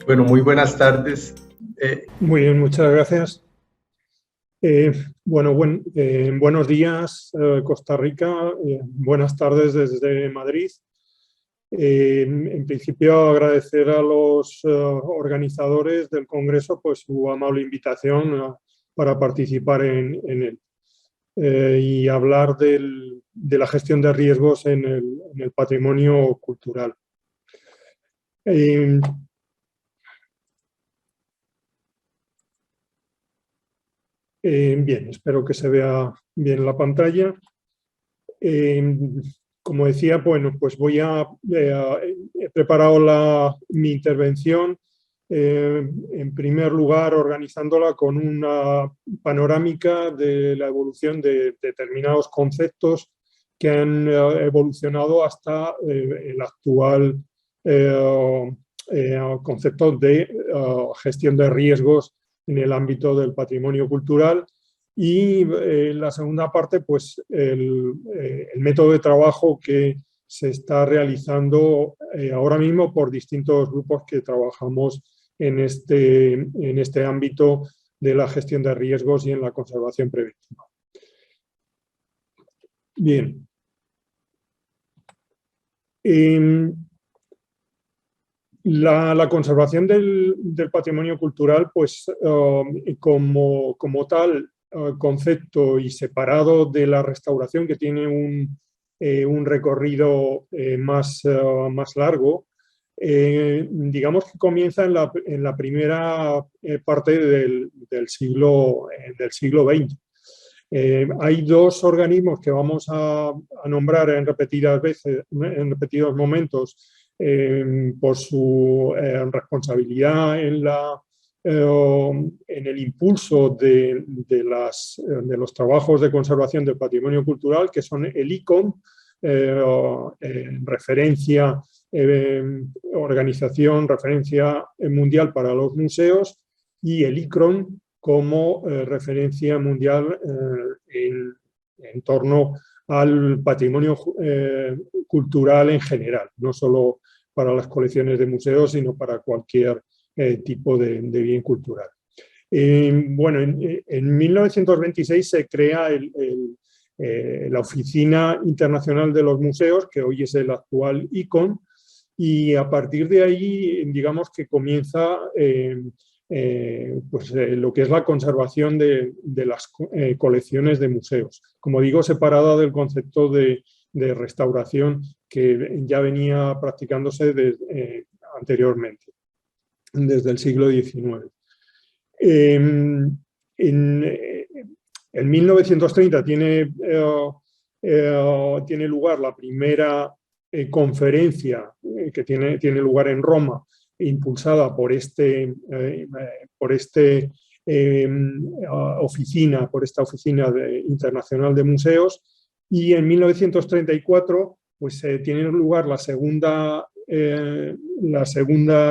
Bueno, muy buenas tardes. Muy bien, muchas gracias. Buenos días, Costa Rica. Buenas tardes desde Madrid. En principio, agradecer a los organizadores del Congreso pues, su amable invitación para participar en él y hablar de la gestión de riesgos en el patrimonio cultural. Bien, espero que se vea bien la pantalla. Como decía, bueno, pues he preparado mi intervención, en primer lugar organizándola con una panorámica de la evolución de determinados conceptos que han evolucionado hasta el actual concepto de gestión de riesgos en el ámbito del patrimonio cultural. Y la segunda parte, pues el método de trabajo que se está realizando ahora mismo por distintos grupos que trabajamos en este ámbito de la gestión de riesgos y en la conservación preventiva. Bien. La conservación del patrimonio cultural, pues como tal concepto y separado de la restauración, que tiene un recorrido más largo, digamos que comienza en la primera parte del siglo XX. Hay dos organismos que vamos a nombrar en repetidos momentos por su responsabilidad en el impulso de los trabajos de conservación del patrimonio cultural, que son el ICOM, organización, referencia mundial para los museos, y el ICRON como referencia mundial en torno al patrimonio cultural en general, no solo para las colecciones de museos, sino para cualquier tipo de bien cultural. En 1926 se crea la Oficina Internacional de los Museos, que hoy es el actual ICON, y a partir de ahí, digamos que comienza lo que es la conservación de las colecciones de museos. Como digo, separada del concepto de restauración que ya venía practicándose anteriormente, desde el siglo XIX. En 1930 tiene lugar la primera conferencia que tiene lugar en Roma, impulsada por esta oficina internacional de museos, y en 1934 pues tiene lugar la segunda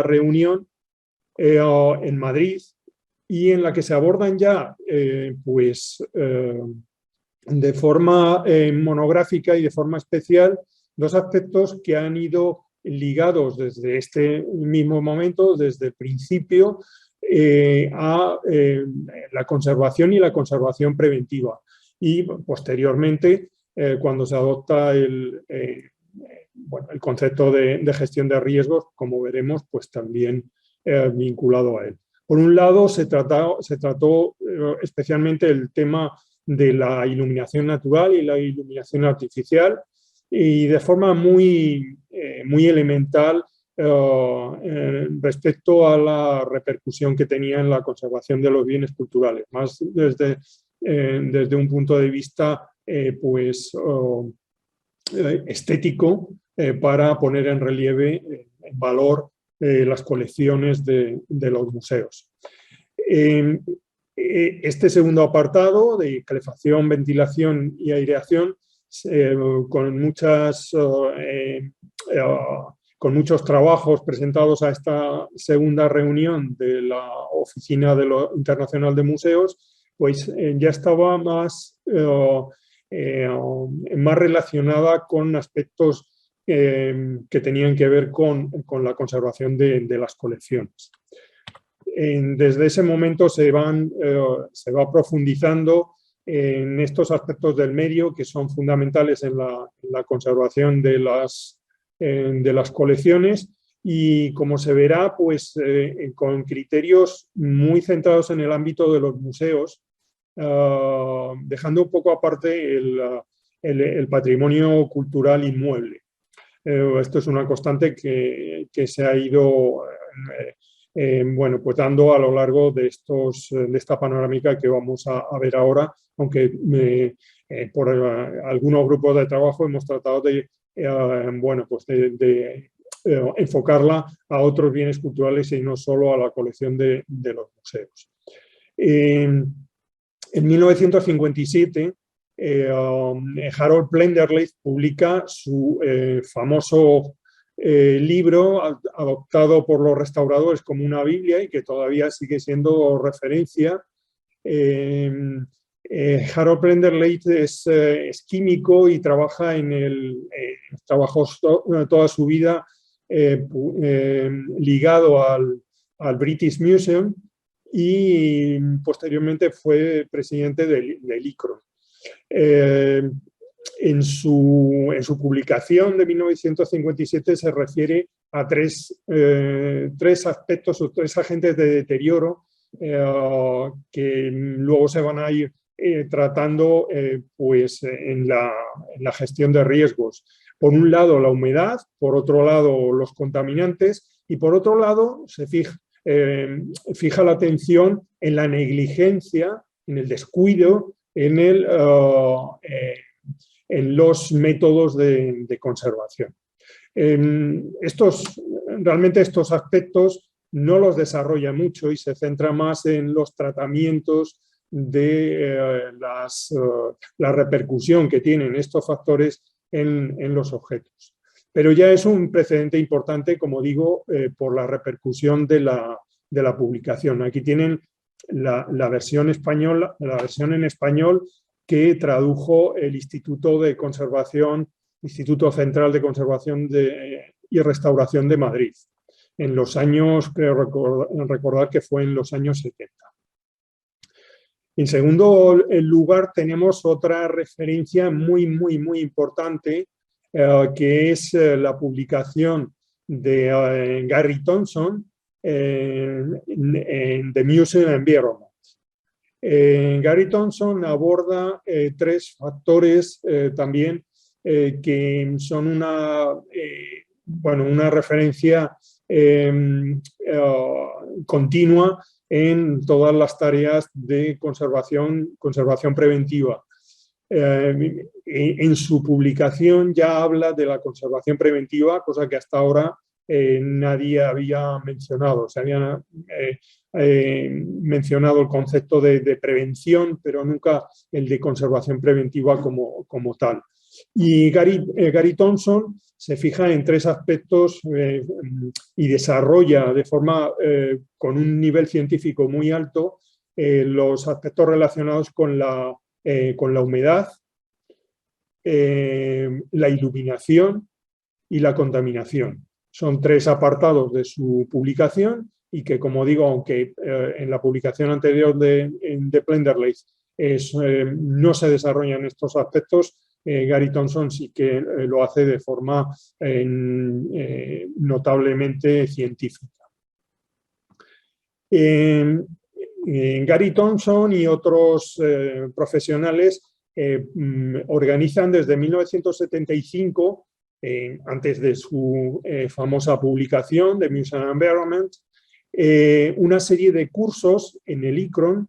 reunión en Madrid, y en la que se abordan ya de forma monográfica y de forma especial dos aspectos que han ido ligados desde este mismo momento, desde el principio, a la conservación y la conservación preventiva. Y posteriormente, cuando se adopta el concepto de gestión de riesgos, como veremos, pues también vinculado a él. Por un lado, se trató especialmente el tema de la iluminación natural y la iluminación artificial, y de forma muy elemental respecto a la repercusión que tenía en la conservación de los bienes culturales, más desde un punto de vista estético, para poner en relieve, en valor, las colecciones de los museos. Este segundo apartado de calefacción, ventilación y aireación, con muchos trabajos presentados a esta segunda reunión de la Oficina Internacional de Museos, pues ya estaba más relacionada con aspectos que tenían que ver con la conservación de las colecciones. desde ese momento se va profundizando en estos aspectos del medio que son fundamentales en la conservación de las colecciones y, como se verá, pues con criterios muy centrados en el ámbito de los museos, dejando un poco aparte el patrimonio cultural inmueble. Esto es una constante que se ha ido bueno, pues dando a lo largo de esta panorámica que vamos a ver ahora, aunque por algunos grupos de trabajo hemos tratado de, bueno, pues de enfocarla a otros bienes culturales y no solo a la colección de los museos. En 1957, Harold Plenderleith publica su famoso libro, adoptado por los restauradores como una Biblia y que todavía sigue siendo referencia. Harold Plenderleith es químico y trabaja trabajó toda su vida ligado al British Museum y posteriormente fue presidente del ICRO. En su publicación de 1957 se refiere a tres aspectos o tres agentes de deterioro que luego se van a ir tratando pues, en la gestión de riesgos. Por un lado, la humedad, por otro lado, los contaminantes y por otro lado, se fija la atención en la negligencia, en el descuido, en los métodos de conservación. Realmente estos aspectos no los desarrolla mucho y se centra más en los tratamientos de la repercusión que tienen estos factores en los objetos. Pero ya es un precedente importante, como digo, por la repercusión de la publicación. Aquí tienen la versión española, la versión en español que tradujo el Instituto Central de Conservación y Restauración de Madrid, en los años, creo recordar que fue en los años 70. En segundo lugar, tenemos otra referencia muy importante, que es la publicación de Gary Thompson en The Museum Environment. Gary Thompson aborda tres factores también que son una referencia continua en todas las tareas de conservación preventiva. En su publicación ya habla de la conservación preventiva, cosa que hasta ahora nadie había mencionado. Se había mencionado el concepto de prevención, pero nunca el de conservación preventiva como tal. Y Gary Thompson se fija en tres aspectos y desarrolla de forma con un nivel científico muy alto los aspectos relacionados con la humedad, la iluminación y la contaminación. Son tres apartados de su publicación y que, como digo, aunque en la publicación anterior de Plenderleith no se desarrollan estos aspectos, Gary Thompson sí que lo hace de forma notablemente científica. Gary Thompson y otros profesionales organizan desde 1975, antes de su famosa publicación de Museum Environment, una serie de cursos en el ICRON,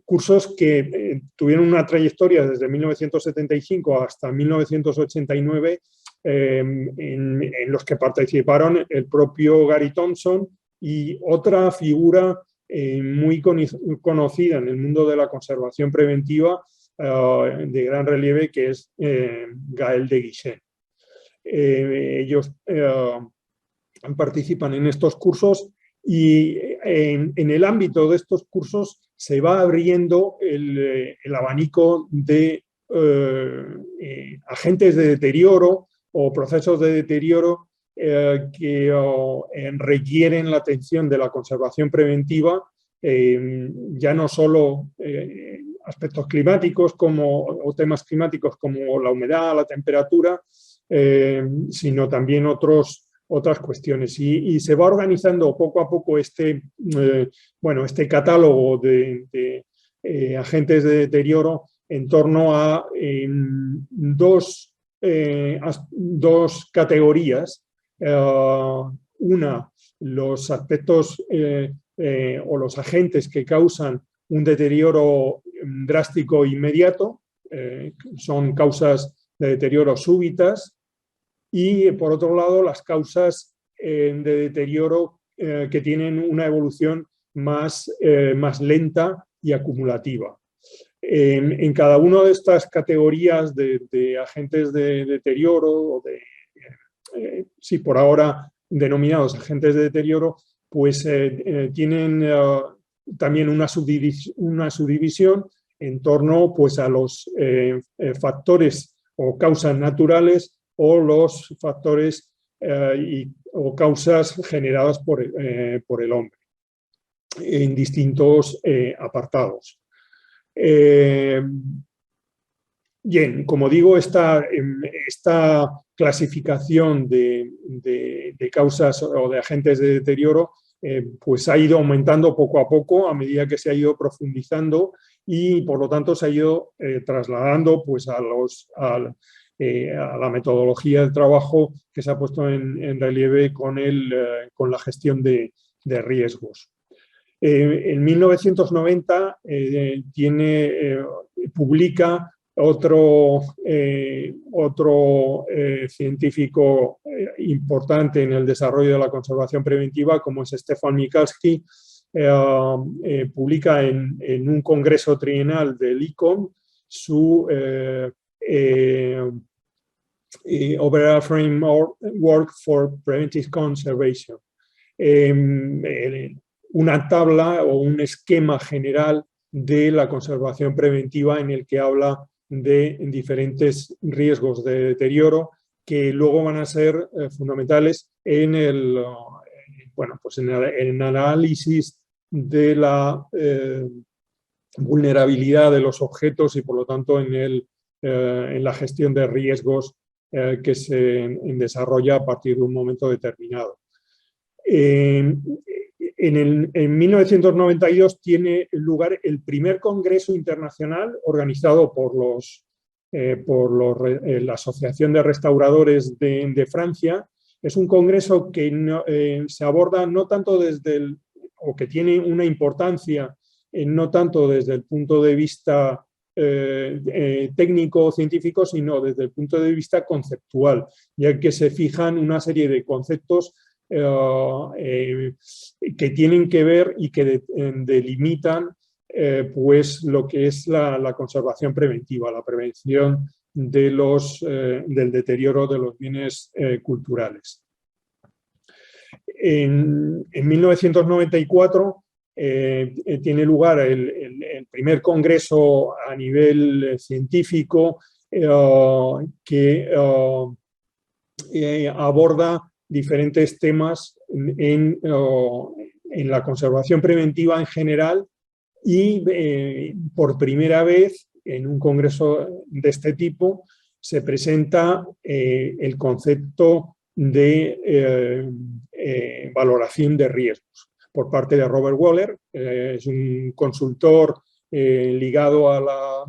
cursos que tuvieron una trayectoria desde 1975 hasta 1989, en los que participaron el propio Gary Thompson y otra figura muy conocida en el mundo de la conservación preventiva, de gran relieve, que es Gael de Guichen. Ellos participan en estos cursos y en el ámbito de estos cursos se va abriendo el abanico de agentes de deterioro o procesos de deterioro que requieren la atención de la conservación preventiva, ya no solo aspectos climáticos o temas climáticos como la humedad, la temperatura, sino también otras cuestiones. Y se va organizando poco a poco este catálogo de agentes de deterioro en torno a dos categorías. Una, los aspectos o los agentes que causan un deterioro drástico e inmediato, son causas de deterioro súbitas, y por otro lado las causas de deterioro que tienen una evolución más lenta y acumulativa. En cada una de estas categorías de agentes de deterioro, o sí, por ahora denominados agentes de deterioro, pues tienen también una subdivisión en torno pues, a los factores o causas naturales o los factores o causas generadas por el hombre en distintos apartados. Bien, como digo, esta clasificación de causas o de agentes de deterioro pues ha ido aumentando poco a poco a medida que se ha ido profundizando, y por lo tanto se ha ido trasladando pues, a la metodología de trabajo que se ha puesto en relieve con la gestión de riesgos. En 1990 publica otro científico importante en el desarrollo de la conservación preventiva, como es Stefan Michalski. Publica en un congreso trienal del ICOM su Overall Framework for Preventive Conservation. Una tabla o un esquema general de la conservación preventiva en el que habla de diferentes riesgos de deterioro que luego van a ser fundamentales en el análisis de la vulnerabilidad de los objetos y por lo tanto en la gestión de riesgos que se desarrolla a partir de un momento determinado. En 1992 tiene lugar el primer congreso internacional organizado por la Asociación de Restauradores de Francia. Es un congreso que se aborda no tanto o que tiene una importancia no tanto desde el punto de vista técnico o científico, sino desde el punto de vista conceptual, ya que se fijan una serie de conceptos que tienen que ver y que delimitan pues lo que es la conservación preventiva, la prevención del deterioro de los bienes culturales. En 1994 tiene lugar el primer congreso a nivel científico que aborda diferentes temas en la conservación preventiva en general, y por primera vez en un congreso de este tipo se presenta el concepto de valoración de riesgos por parte de Robert Waller. Es un consultor ligado a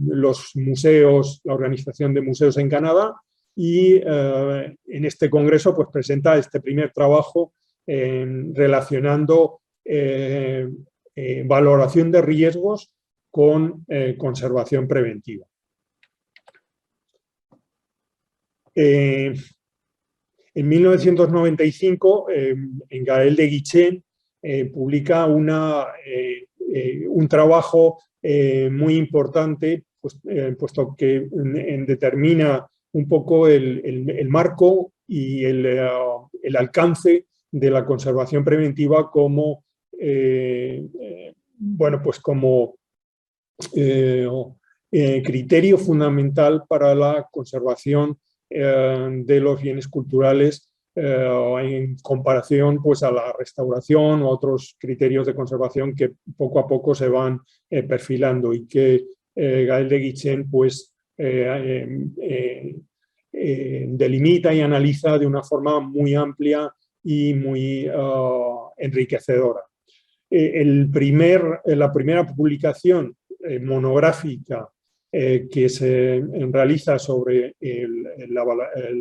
los museos, la organización de museos en Canadá, y en este congreso pues, presenta este primer trabajo relacionando valoración de riesgos con conservación preventiva. En 1995, en Gaël de Guichen publica un trabajo muy importante, puesto que determina un poco el marco y el alcance de la conservación preventiva como criterio fundamental para la conservación de los bienes culturales en comparación pues, a la restauración o otros criterios de conservación que poco a poco se van perfilando y que Gael de Guichen pues, delimita y analiza de una forma muy amplia y muy enriquecedora. La primera publicación monográfica que se realiza sobre la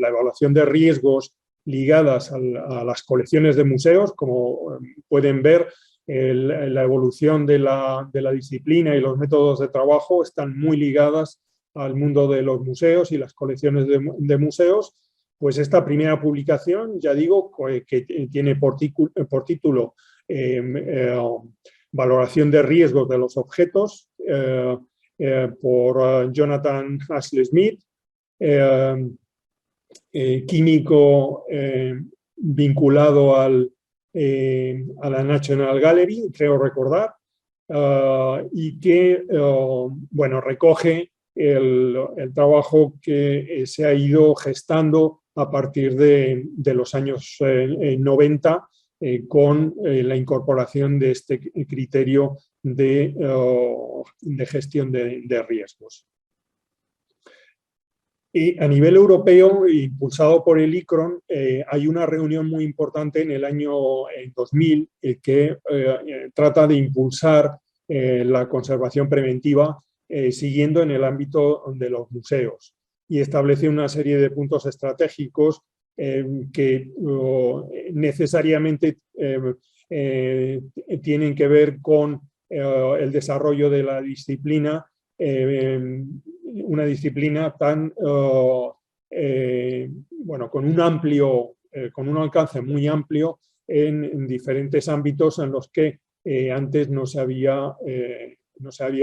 evaluación de riesgos ligadas a las colecciones de museos, como pueden ver, la evolución de la disciplina y los métodos de trabajo están muy ligadas al mundo de los museos y las colecciones de museos. Pues esta primera publicación, ya digo, que tiene por título Valoración de riesgos de los objetos, por Jonathan Ashley Smith, químico vinculado a la National Gallery, creo recordar, y que bueno, recoge el trabajo que se ha ido gestando a partir de los años 90 con la incorporación de este criterio de gestión de riesgos. Y a nivel europeo, impulsado por el ICRON, hay una reunión muy importante en el año 2000 que trata de impulsar la conservación preventiva siguiendo en el ámbito de los museos y establece una serie de puntos estratégicos que necesariamente tienen que ver con el desarrollo de la disciplina, una disciplina tan, bueno, con un alcance muy amplio en diferentes ámbitos en los que antes no se había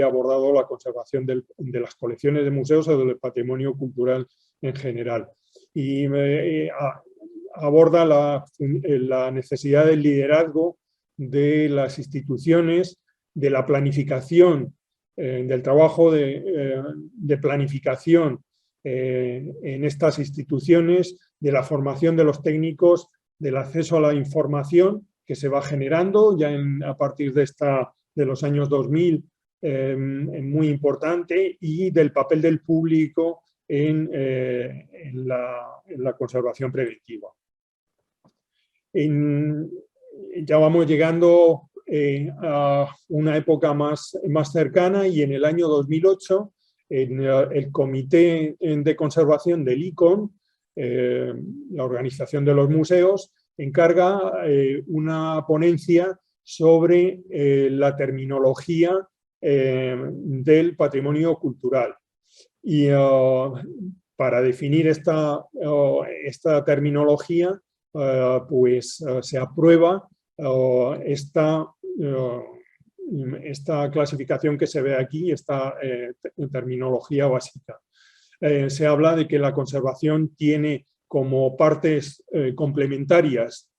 abordado la conservación de las colecciones de museos o del patrimonio cultural en general. Y aborda la necesidad del liderazgo de las instituciones, de la planificación, del trabajo de planificación en estas instituciones, de la formación de los técnicos, del acceso a la información que se va generando ya a partir de los años 2000, muy importante, y del papel del público en la conservación preventiva. Ya vamos llegando a una época más cercana y en el año 2008 el Comité de Conservación del ICON, la Organización de los Museos, encarga una ponencia sobre la terminología del patrimonio cultural. Y para definir esta terminología, pues se aprueba esta clasificación que se ve aquí, esta terminología básica. Se habla de que la conservación tiene como partes complementarias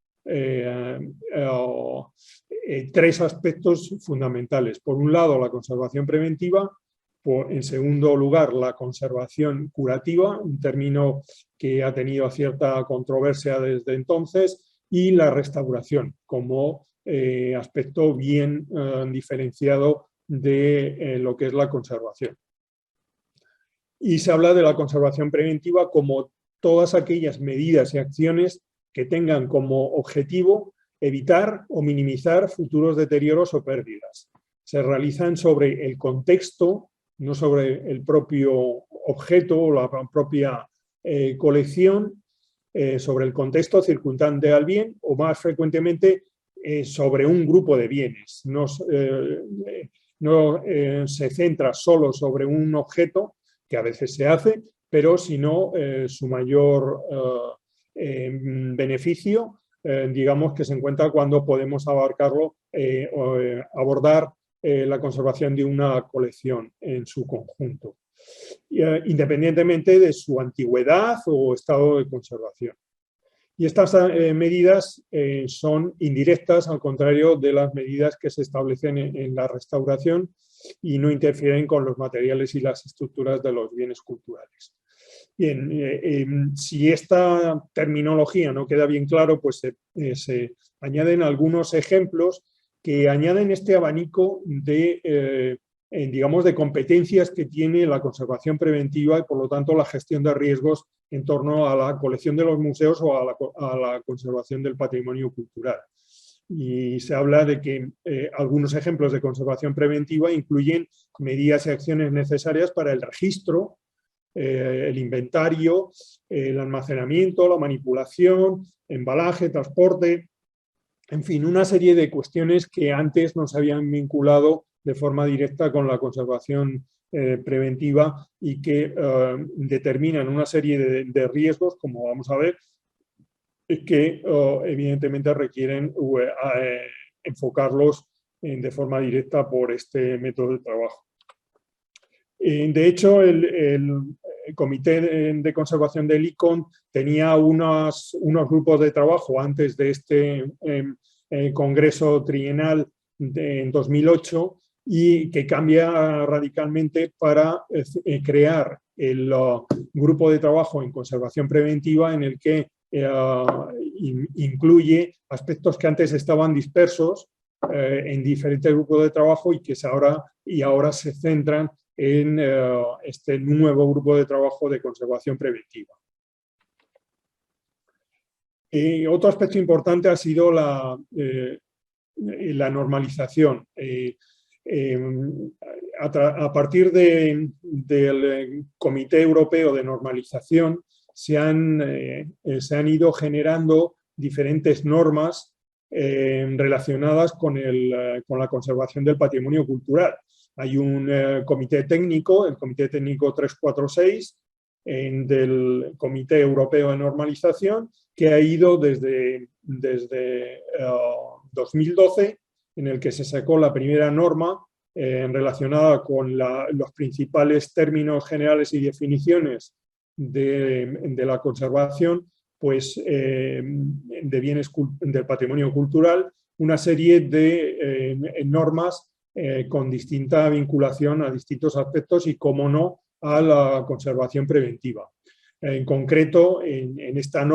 tres aspectos fundamentales. Por un lado, la conservación preventiva. En segundo lugar, la conservación curativa, un término que ha tenido cierta controversia desde entonces, y la restauración como aspecto bien diferenciado de lo que es la conservación. Y se habla de la conservación preventiva como todas aquellas medidas y acciones que tengan como objetivo evitar o minimizar futuros deterioros o pérdidas. Se realizan sobre el contexto, no sobre el propio objeto o la propia colección, sobre el contexto circundante al bien o más frecuentemente sobre un grupo de bienes. No se centra solo sobre un objeto, que a veces se hace, pero sino su mayor beneficio, digamos que se encuentra cuando podemos abarcarlo, abordar la conservación de una colección en su conjunto, independientemente de su antigüedad o estado de conservación. Y estas medidas son indirectas, al contrario de las medidas que se establecen en la restauración, y no interfieren con los materiales y las estructuras de los bienes culturales. Bien, si esta terminología no queda bien claro, pues se añaden algunos ejemplos que añaden este abanico de, digamos, de competencias que tiene la conservación preventiva y, por lo tanto, la gestión de riesgos en torno a la colección de los museos o a la conservación del patrimonio cultural. Y se habla de que algunos ejemplos de conservación preventiva incluyen medidas y acciones necesarias para el registro, el inventario, el almacenamiento, la manipulación, embalaje, transporte, en fin, una serie de cuestiones que antes no se habían vinculado de forma directa con la conservación preventiva y que determinan una serie de riesgos, como vamos a ver, que evidentemente requieren enfocarlos de forma directa por este método de trabajo. De hecho, el Comité de Conservación del ICON tenía unos grupos de trabajo antes de este congreso trienal en 2008 y que cambia radicalmente para crear el grupo de trabajo en conservación preventiva, en el que incluye aspectos que antes estaban dispersos en diferentes grupos de trabajo y que ahora se centran en este nuevo grupo de trabajo de conservación preventiva. Otro aspecto importante ha sido la normalización. A partir del Comité Europeo de Normalización se han ido generando diferentes normas relacionadas con la conservación del patrimonio cultural. Hay un comité técnico, el Comité Técnico 346, del Comité Europeo de Normalización, que ha ido desde 2012, en el que se sacó la primera norma relacionada con los principales términos generales y definiciones de la conservación, pues, de bienes del patrimonio cultural, una serie de normas con distinta vinculación a distintos aspectos y, como no, a la conservación preventiva. En concreto, en esta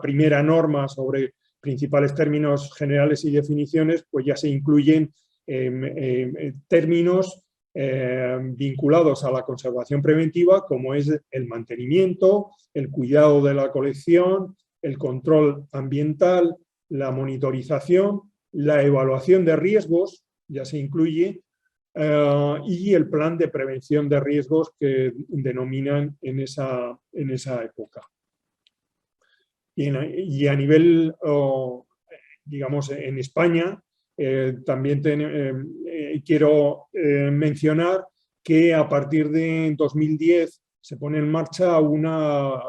primera norma sobre principales términos generales y definiciones, pues ya se incluyen términos vinculados a la conservación preventiva, como es el mantenimiento, el cuidado de la colección, el control ambiental, la monitorización, la evaluación de riesgos, ya se incluye, y el plan de prevención de riesgos que denominan en esa época. Y a nivel, digamos, en España, también quiero mencionar que a partir de 2010 se pone en marcha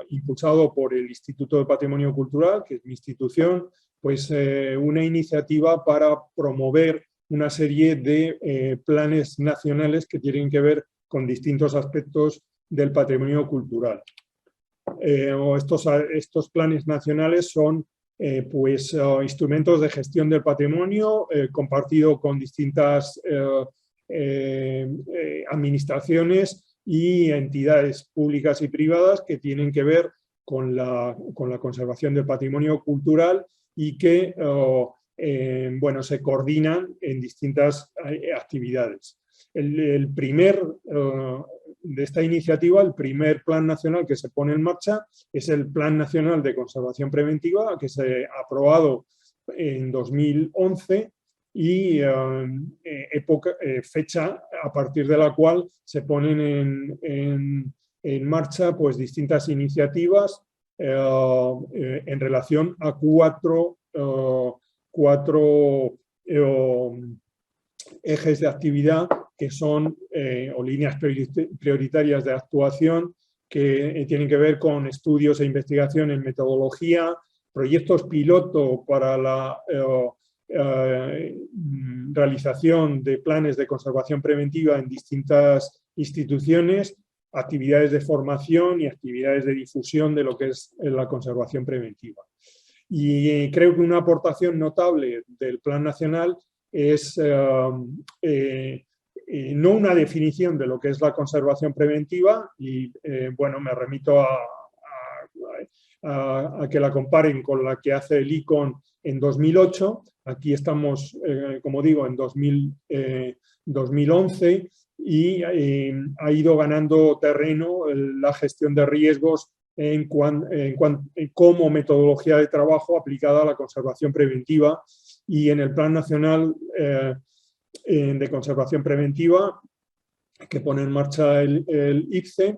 impulsado por el Instituto de Patrimonio Cultural, que es mi institución, pues una iniciativa para promover una serie de planes nacionales que tienen que ver con distintos aspectos del patrimonio cultural. Estos planes nacionales son pues, instrumentos de gestión del patrimonio compartido con distintas administraciones y entidades públicas y privadas que tienen que ver con la conservación del patrimonio cultural y que bueno, se coordinan en distintas actividades. De esta iniciativa, el primer plan nacional que se pone en marcha es el Plan Nacional de Conservación Preventiva, que se ha aprobado en 2011 y fecha a partir de la cual se ponen en marcha, pues, distintas iniciativas en relación a cuatro ejes de actividad que son o líneas prioritarias de actuación que tienen que ver con estudios e investigación en metodología, proyectos piloto para la realización de planes de conservación preventiva en distintas instituciones, actividades de formación y actividades de difusión de lo que es la conservación preventiva. Y creo que una aportación notable del Plan Nacional es no una definición de lo que es la conservación preventiva y, bueno, me remito a que la comparen con la que hace el ICON en 2008. Aquí estamos, como digo, en 2011 y ha ido ganando terreno la gestión de riesgos como metodología de trabajo aplicada a la conservación preventiva, y en el Plan Nacional de Conservación Preventiva que pone en marcha el ICCE,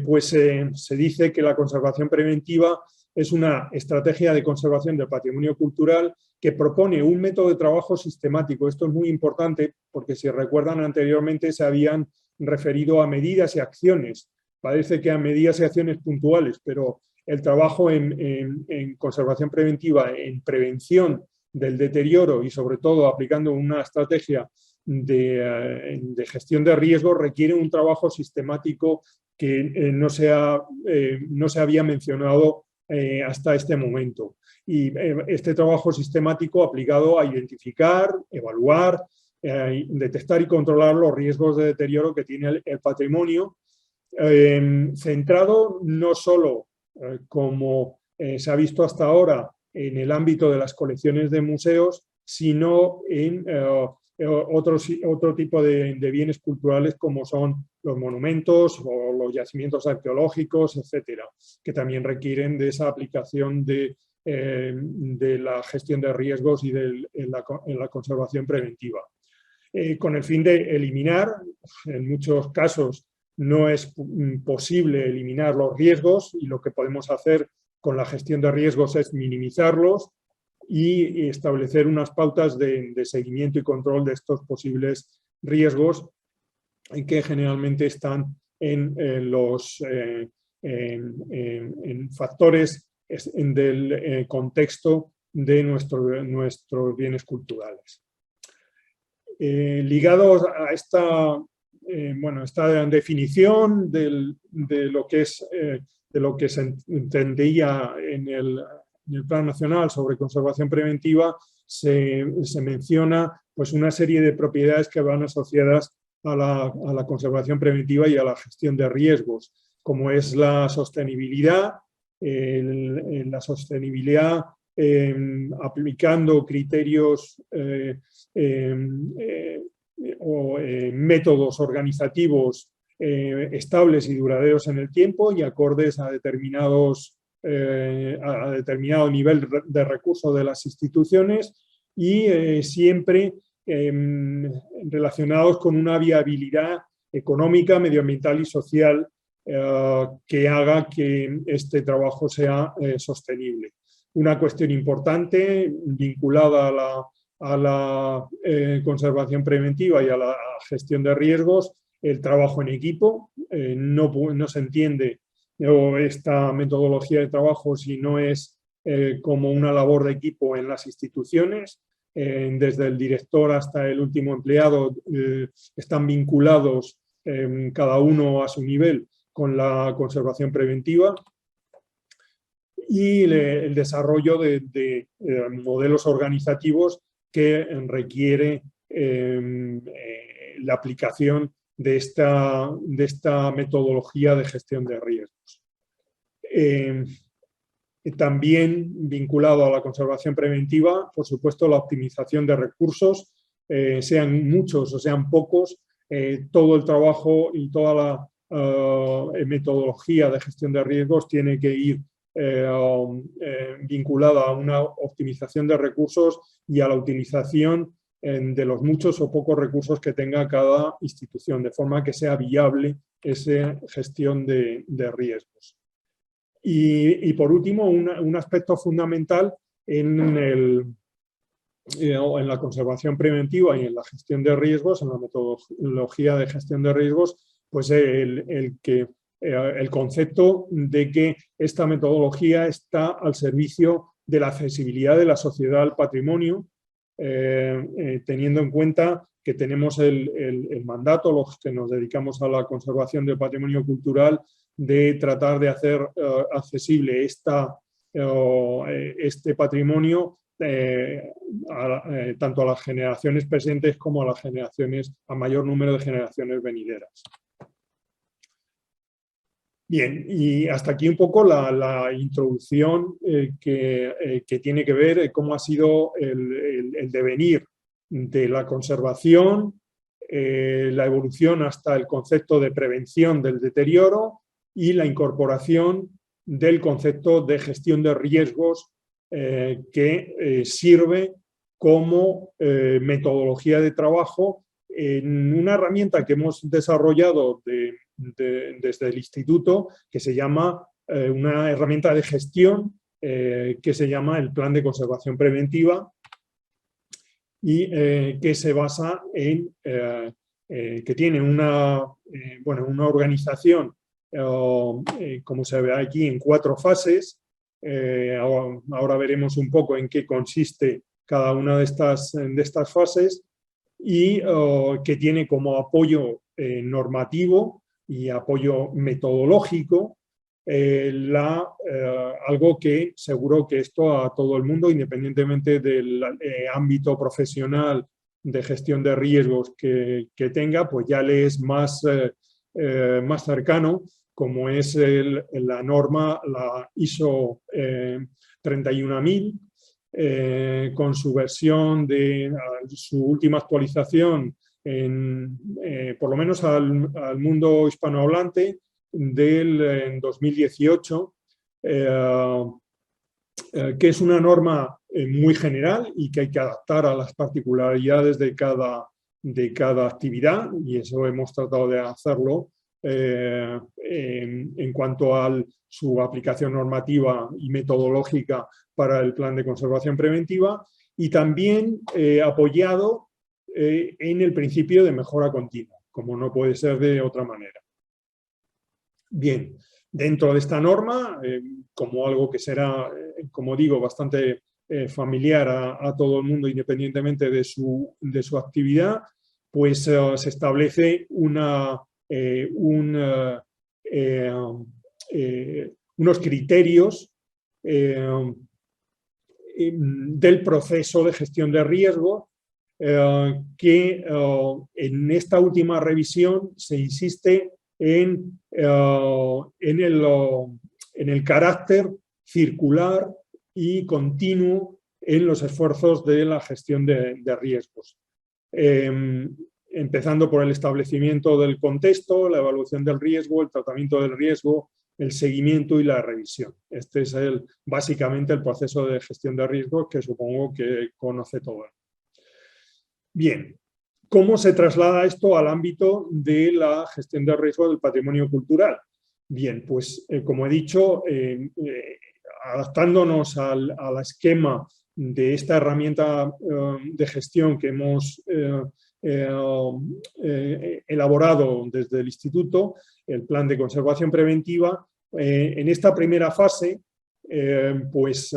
pues se dice que la conservación preventiva es una estrategia de conservación del patrimonio cultural que propone un método de trabajo sistemático. Esto es muy importante porque, si recuerdan, anteriormente se habían referido a medidas y acciones. Parece que a medidas y acciones puntuales, pero el trabajo en conservación preventiva, en prevención del deterioro y sobre todo aplicando una estrategia de gestión de riesgos, requiere un trabajo sistemático que no se había mencionado hasta este momento. Y este trabajo sistemático aplicado a identificar, evaluar, detectar y controlar los riesgos de deterioro que tiene el patrimonio, centrado no solo, como se ha visto hasta ahora, en el ámbito de las colecciones de museos, sino en otro tipo de bienes culturales, como son los monumentos o los yacimientos arqueológicos, etcétera, que también requieren de esa aplicación de la gestión de riesgos y en la conservación preventiva. Con el fin de eliminar, en muchos casos no es posible eliminar los riesgos, y lo que podemos hacer con la gestión de riesgos es minimizarlos y establecer unas pautas de seguimiento y control de estos posibles riesgos, que generalmente están en factores del contexto de nuestros bienes culturales. Ligados a esta definición de lo que se entendía en el Plan Nacional sobre Conservación Preventiva, se menciona pues una serie de propiedades que van asociadas a la conservación preventiva y a la gestión de riesgos, como es la sostenibilidad, aplicando criterios o métodos organizativos estables y duraderos en el tiempo y acordes a determinado nivel de recursos de las instituciones, y siempre relacionados con una viabilidad económica, medioambiental y social que haga que este trabajo sea sostenible. Una cuestión importante vinculada a la conservación preventiva y a la gestión de riesgos, el trabajo en equipo. No se entiende esta metodología de trabajo si no es como una labor de equipo en las instituciones. Desde el director hasta el último empleado están vinculados, cada uno a su nivel, con la conservación preventiva, y el desarrollo de modelos organizativos que requiere la aplicación de esta metodología de gestión de riesgos. También vinculado a la conservación preventiva, por supuesto, la optimización de recursos, sean muchos o sean pocos, todo el trabajo y toda la metodología de gestión de riesgos tiene que ir vinculada a una optimización de recursos y a la utilización de los muchos o pocos recursos que tenga cada institución, de forma que sea viable esa gestión de riesgos. Y por último, un aspecto fundamental en la conservación preventiva y en la gestión de riesgos, en la metodología de gestión de riesgos, pues el concepto de que esta metodología está al servicio de la accesibilidad de la sociedad al patrimonio, teniendo en cuenta que tenemos el mandato, los que nos dedicamos a la conservación del patrimonio cultural, de tratar de hacer accesible este patrimonio tanto a las generaciones presentes como a mayor número de generaciones venideras. Bien, y hasta aquí un poco la introducción que tiene que ver cómo ha sido el devenir de la conservación, la evolución hasta el concepto de prevención del deterioro y la incorporación del concepto de gestión de riesgos que sirve como metodología de trabajo en una herramienta que hemos desarrollado desde el instituto, que se llama una herramienta de gestión que se llama el Plan de Conservación Preventiva y que se basa en que tiene una organización, como se ve aquí, en 4 fases. Ahora veremos un poco en qué consiste cada una de estas fases y que tiene como apoyo normativo y apoyo metodológico algo que seguro que esto a todo el mundo, independientemente del ámbito profesional de gestión de riesgos que tenga, pues ya le es más cercano, como es la norma, la ISO 31000, con su versión su última actualización por lo menos al mundo hispanohablante en 2018, que es una norma muy general y que hay que adaptar a las particularidades de cada actividad, y eso hemos tratado de hacerlo en cuanto a su aplicación normativa y metodológica para el plan de conservación preventiva, y también apoyado en el principio de mejora continua, como no puede ser de otra manera. Bien, dentro de esta norma, como algo que será, como digo, bastante familiar a todo el mundo independientemente de su actividad, pues se establece unos criterios del proceso de gestión de riesgo que en esta última revisión se insiste en el carácter circular y continuo en los esfuerzos de la gestión de riesgos. Empezando por el establecimiento del contexto, la evaluación del riesgo, el tratamiento del riesgo, el seguimiento y la revisión. Este es básicamente el proceso de gestión de riesgos que supongo que conoce todo. Bien, ¿cómo se traslada esto al ámbito de la gestión de riesgo del patrimonio cultural? Bien, pues como he dicho, adaptándonos al esquema de esta herramienta de gestión que hemos elaborado desde el Instituto, el Plan de Conservación Preventiva, en esta primera fase pues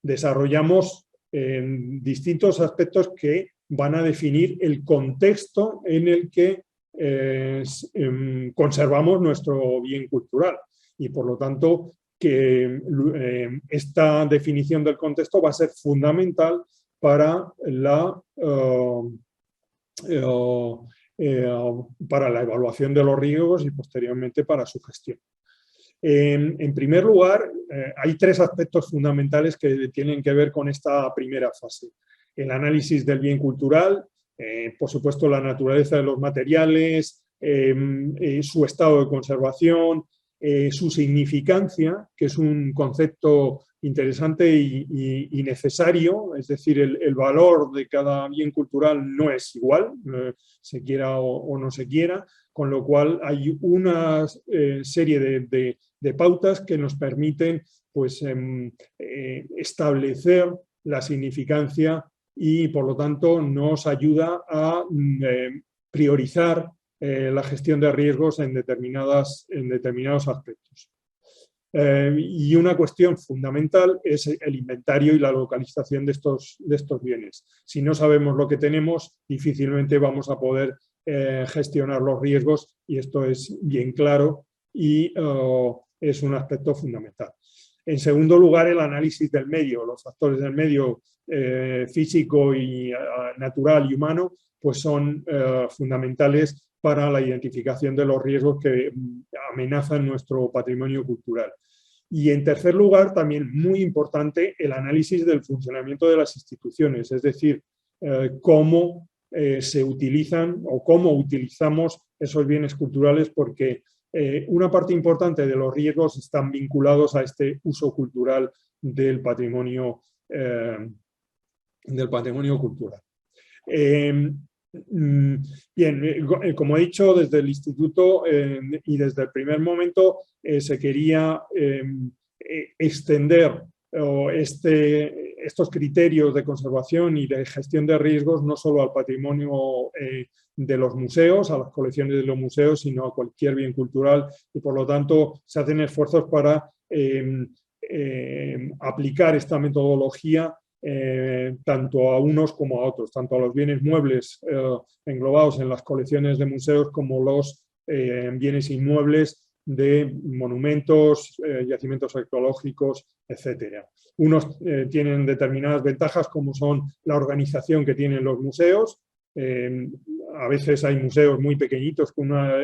desarrollamos distintos aspectos que van a definir el contexto en el que conservamos nuestro bien cultural, y por lo tanto que esta definición del contexto va a ser fundamental para la evaluación de los riesgos y posteriormente para su gestión. En primer lugar, hay 3 aspectos fundamentales que tienen que ver con esta primera fase. El análisis del bien cultural, por supuesto la naturaleza de los materiales, su estado de conservación, su significancia, que es un concepto interesante y necesario, es decir, el valor de cada bien cultural no es igual, se quiera o no se quiera, con lo cual hay una serie de pautas que nos permiten pues, establecer la significancia y por lo tanto nos ayuda a priorizar la gestión de riesgos en determinados aspectos. Y una cuestión fundamental es el inventario y la localización de estos bienes. Si no sabemos lo que tenemos, difícilmente vamos a poder gestionar los riesgos, y esto es bien claro y es un aspecto fundamental. En segundo lugar, el análisis del medio, los factores del medio físico y natural y humano, pues son fundamentales para la identificación de los riesgos que amenazan nuestro patrimonio cultural. Y en tercer lugar, también muy importante, el análisis del funcionamiento de las instituciones, es decir, cómo se utilizan o cómo utilizamos esos bienes culturales, porque una parte importante de los riesgos están vinculados a este uso cultural del patrimonio cultural. Bien, como he dicho, desde el Instituto y desde el primer momento se quería extender estos criterios de conservación y de gestión de riesgos no solo al patrimonio de los museos, a las colecciones de los museos, sino a cualquier bien cultural, y por lo tanto se hacen esfuerzos para aplicar esta metodología tanto a unos como a otros, tanto a los bienes muebles englobados en las colecciones de museos como los bienes inmuebles de monumentos, yacimientos arqueológicos, etc. Unos tienen determinadas ventajas, como son la organización que tienen los museos. A veces hay museos muy pequeñitos con una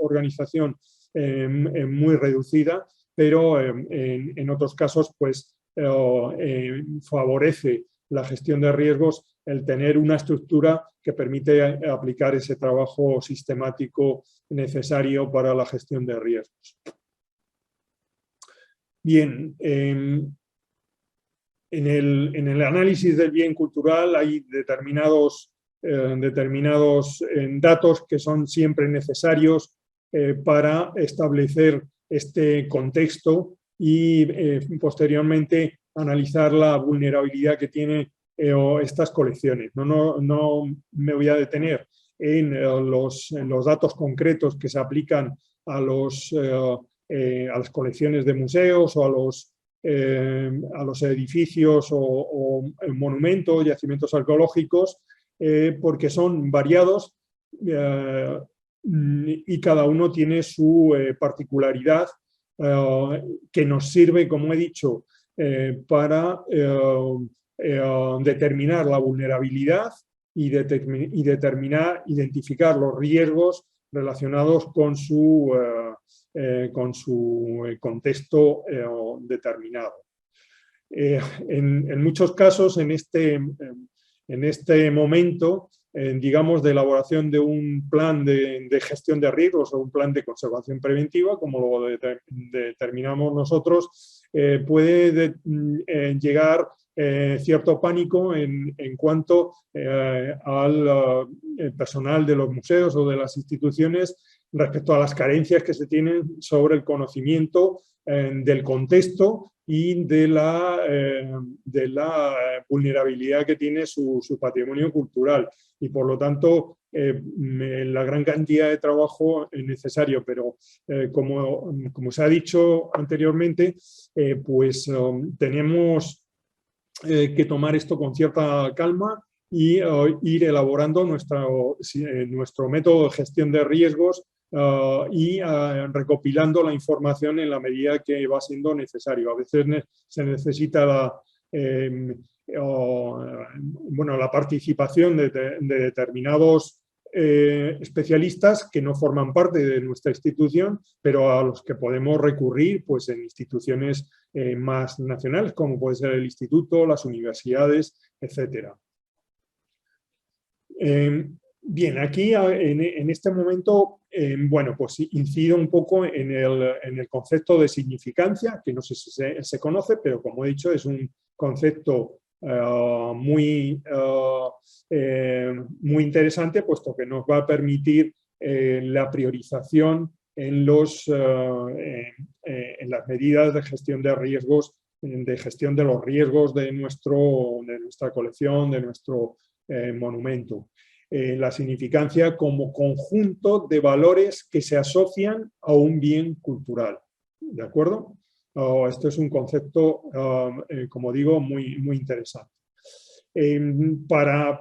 organización muy reducida, pero en otros casos pues favorece la gestión de riesgos el tener una estructura que permite aplicar ese trabajo sistemático necesario para la gestión de riesgos. Bien, en el análisis del bien cultural hay determinados datos que son siempre necesarios para establecer este contexto y posteriormente analizar la vulnerabilidad que tienen estas colecciones. No me voy a detener en los datos concretos que se aplican a las colecciones de museos o a los edificios o monumentos, yacimientos arqueológicos, porque son variados y cada uno tiene su particularidad que nos sirve, como he dicho, para determinar la vulnerabilidad y identificar los riesgos relacionados con su contexto determinado. En muchos casos, en este momento, digamos, de elaboración de un plan de gestión de riesgos o un plan de conservación preventiva, como lo determinamos nosotros, puede llegar cierto pánico en cuanto al personal de los museos o de las instituciones respecto a las carencias que se tienen sobre el conocimiento del contexto y de la vulnerabilidad que tiene su patrimonio cultural. Y por lo tanto, la gran cantidad de trabajo es necesario, pero como se ha dicho anteriormente, pues tenemos que tomar esto con cierta calma y ir elaborando nuestro método de gestión de riesgos y recopilando la información en la medida que va siendo necesario. A veces se necesita la participación de determinados especialistas que no forman parte de nuestra institución, pero a los que podemos recurrir pues, en instituciones más nacionales, como puede ser el instituto, las universidades, etc. Bien, aquí en este momento, bueno, pues incido un poco en el concepto de significancia, que no sé si se conoce, pero como he dicho, es un concepto muy interesante, puesto que nos va a permitir la priorización en las medidas de gestión de riesgos, de gestión de los riesgos de nuestra colección, de nuestro monumento. La significancia como conjunto de valores que se asocian a un bien cultural. ¿De acuerdo? Esto es un concepto, como digo, muy, muy interesante. Para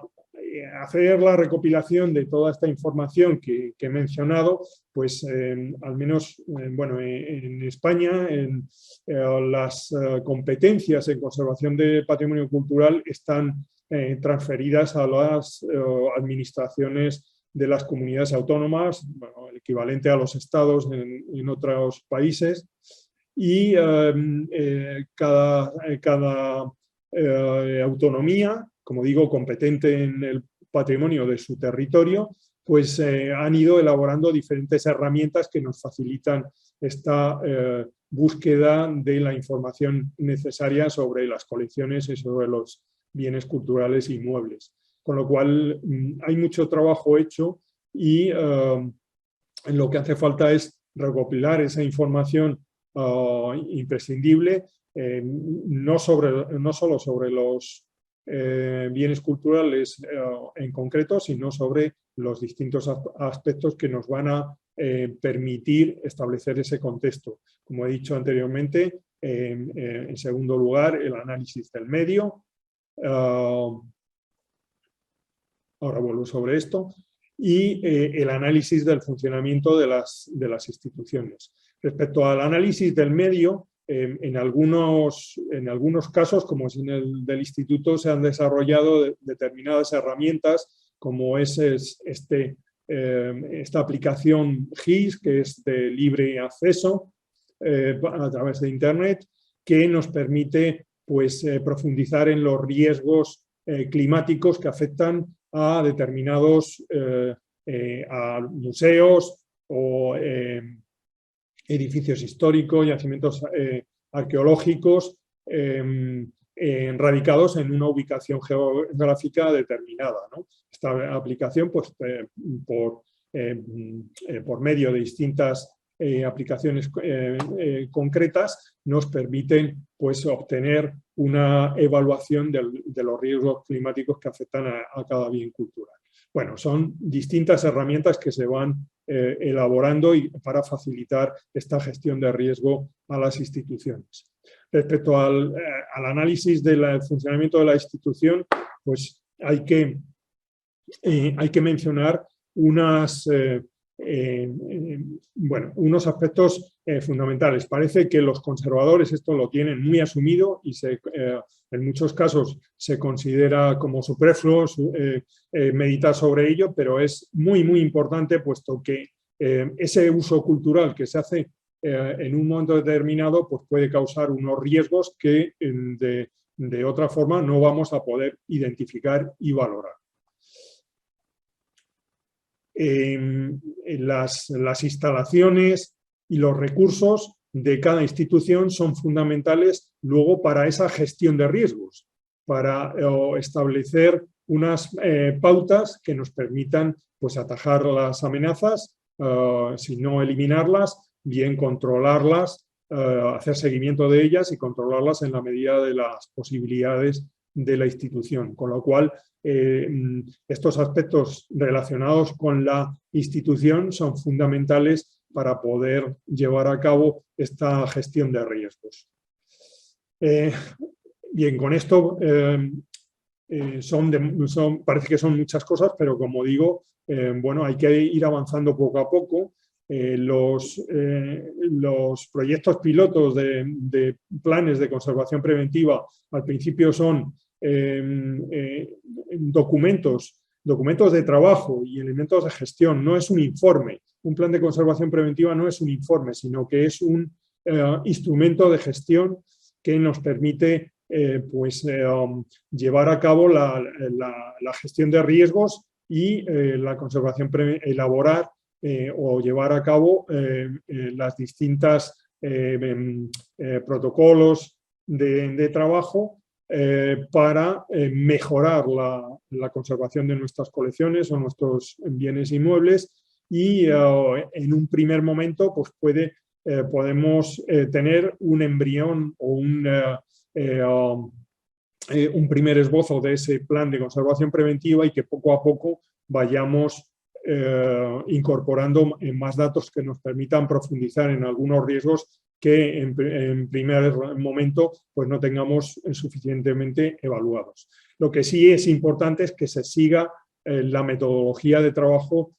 hacer la recopilación de toda esta información que he mencionado, pues al menos bueno, en España las competencias en conservación de patrimonio cultural están transferidas a las administraciones de las comunidades autónomas, bueno, el equivalente a los estados en otros países, y cada autonomía, como digo, competente en el patrimonio de su territorio, pues han ido elaborando diferentes herramientas que nos facilitan esta búsqueda de la información necesaria sobre las colecciones y sobre los bienes culturales e inmuebles. Con lo cual hay mucho trabajo hecho y lo que hace falta es recopilar esa información imprescindible, no solo sobre los bienes culturales en concreto, sino sobre los distintos aspectos que nos van a permitir establecer ese contexto. Como he dicho anteriormente, en segundo lugar, el análisis del medio. Ahora vuelvo sobre esto. Y el análisis del funcionamiento de las instituciones. Respecto al análisis del medio, en algunos casos, como es en el del instituto, se han desarrollado determinadas herramientas, como es esta aplicación GIS, que es de libre acceso a través de Internet, que nos permite pues, profundizar en los riesgos climáticos que afectan a determinados a museos o edificios históricos, yacimientos arqueológicos radicados en una ubicación geográfica determinada, ¿no? Esta aplicación, pues, por medio de distintas aplicaciones concretas, nos permiten pues, obtener una evaluación de los riesgos climáticos que afectan a cada bien cultural. Bueno, son distintas herramientas que se van elaborando para facilitar esta gestión de riesgo a las instituciones. Respecto al análisis del funcionamiento de la institución, pues hay que mencionar unos aspectos fundamentales. Parece que los conservadores esto lo tienen muy asumido y en muchos casos se considera como superfluo meditar sobre ello, pero es muy, muy importante, puesto que ese uso cultural que se hace en un momento determinado pues puede causar unos riesgos que de otra forma no vamos a poder identificar y valorar. Las instalaciones y los recursos de cada institución son fundamentales luego para esa gestión de riesgos, para establecer unas pautas que nos permitan pues, atajar las amenazas, si no eliminarlas, bien controlarlas, hacer seguimiento de ellas y controlarlas en la medida de las posibilidades de la institución. Con lo cual, estos aspectos relacionados con la institución son fundamentales para poder llevar a cabo esta gestión de riesgos. Bien, con esto parece que son muchas cosas, pero como digo, bueno, hay que ir avanzando poco a poco. Los proyectos pilotos de planes de conservación preventiva al principio son documentos de trabajo y elementos de gestión, no es un informe. Un plan de conservación preventiva no es un informe, sino que es un instrumento de gestión que nos permite pues, llevar a cabo la gestión de riesgos y la conservación, elaborar o llevar a cabo las distintas protocolos de trabajo para mejorar la conservación de nuestras colecciones o nuestros bienes inmuebles y en un primer momento pues podemos tener un embrión o un primer esbozo de ese plan de conservación preventiva y que poco a poco vayamos incorporando más datos que nos permitan profundizar en algunos riesgos que en primer momento pues no tengamos suficientemente evaluados. Lo que sí es importante es que se siga la metodología de trabajo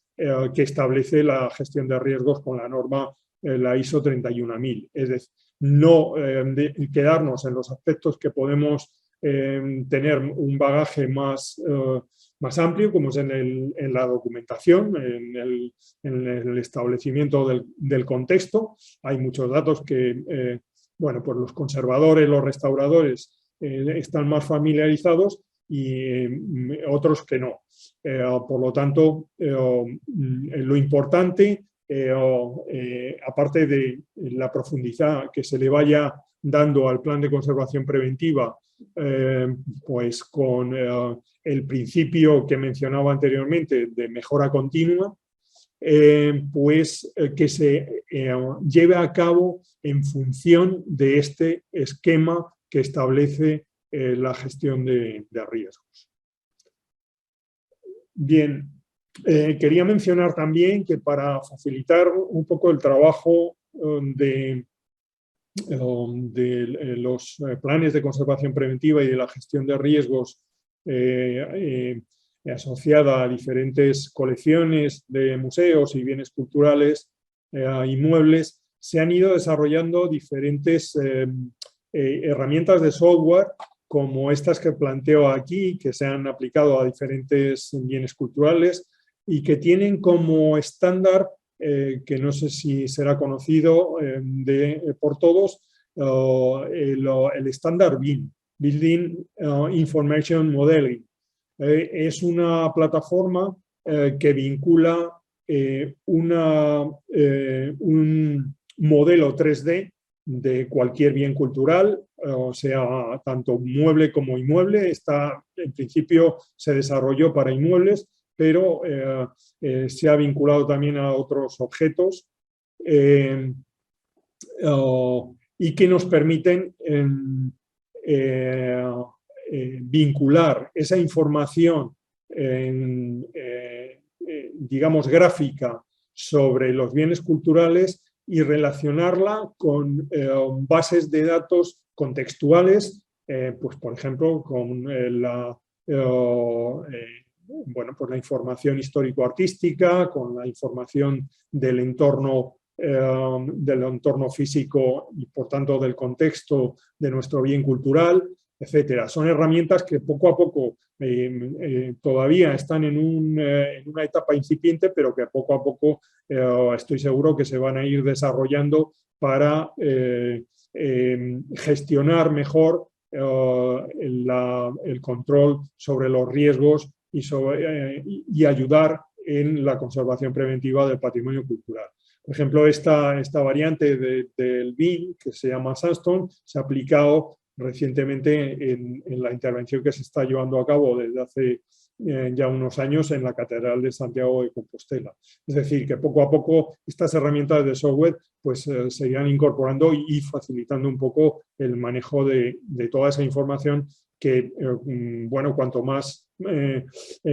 que establece la gestión de riesgos con la norma la ISO 31000. Es decir, no quedarnos en los aspectos que podemos tener un bagaje más amplio, como es en la documentación, en el establecimiento del contexto. Hay muchos datos que, bueno, pues los conservadores, los restauradores están más familiarizados y otros que no. Por lo tanto, lo importante, aparte de la profundidad que se le vaya dando al plan de conservación preventiva, pues con el principio que mencionaba anteriormente de mejora continua, que se lleve a cabo en función de este esquema que establece la gestión de riesgos. Bien, quería mencionar también que para facilitar un poco el trabajo de los planes de conservación preventiva y de la gestión de riesgos asociada a diferentes colecciones de museos y bienes culturales inmuebles, se han ido desarrollando diferentes herramientas de software como estas que planteo aquí, que se han aplicado a diferentes bienes culturales y que tienen como estándar, que no sé si será conocido por todos, el estándar BIM, Building Information Modeling. Es una plataforma que vincula un modelo 3D de cualquier bien cultural, o sea, tanto mueble como inmueble. En principio se desarrolló para inmuebles, pero se ha vinculado también a otros objetos y que nos permiten vincular esa información digamos, gráfica sobre los bienes culturales y relacionarla con bases de datos contextuales, pues por ejemplo, con bueno, pues la información histórico-artística, con la información del entorno físico y por tanto del contexto de nuestro bien cultural, etcétera. Son herramientas que poco a poco todavía están en una etapa incipiente, pero que poco a poco estoy seguro que se van a ir desarrollando para gestionar mejor el control sobre los riesgos y ayudar en la conservación preventiva del patrimonio cultural. Por ejemplo, esta variante del BIM, que se llama Sandstone, se ha aplicado recientemente en la intervención que se está llevando a cabo desde hace ya unos años en la Catedral de Santiago de Compostela. Es decir, que poco a poco estas herramientas de software pues, se irán incorporando y facilitando un poco el manejo de toda esa información que, bueno, cuanto más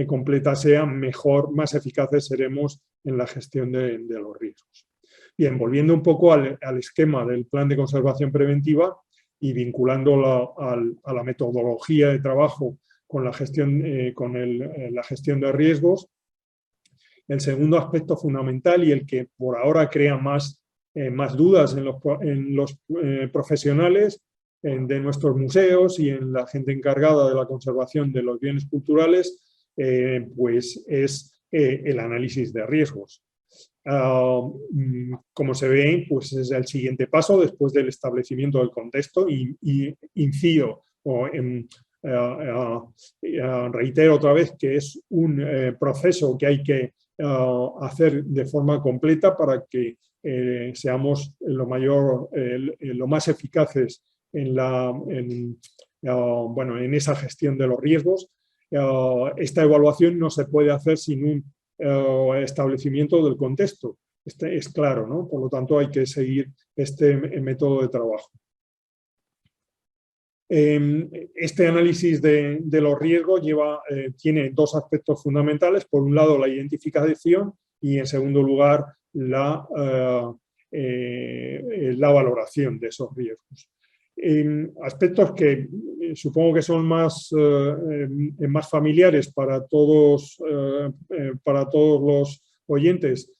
completa sea, mejor, más eficaces seremos en la gestión de los riesgos. Bien, volviendo un poco al esquema del plan de conservación preventiva y vinculándolo a la metodología de trabajo con la gestión, la gestión de riesgos, el segundo aspecto fundamental y el que por ahora crea más dudas en los profesionales de nuestros museos y en la gente encargada de la conservación de los bienes culturales, pues es el análisis de riesgos. Como se ve, pues es el siguiente paso después del establecimiento del contexto y incido reitero otra vez que es un proceso que hay que hacer de forma completa para que seamos lo más eficaces en esa gestión de los riesgos. Esta evaluación no se puede hacer sin un establecimiento del contexto. Es claro, ¿no? Por lo tanto, hay que seguir este método de trabajo. Este análisis de los riesgos tiene dos aspectos fundamentales. Por un lado, la identificación y, en segundo lugar, la valoración de esos riesgos. Aspectos que supongo que son más familiares para todos los oyentes,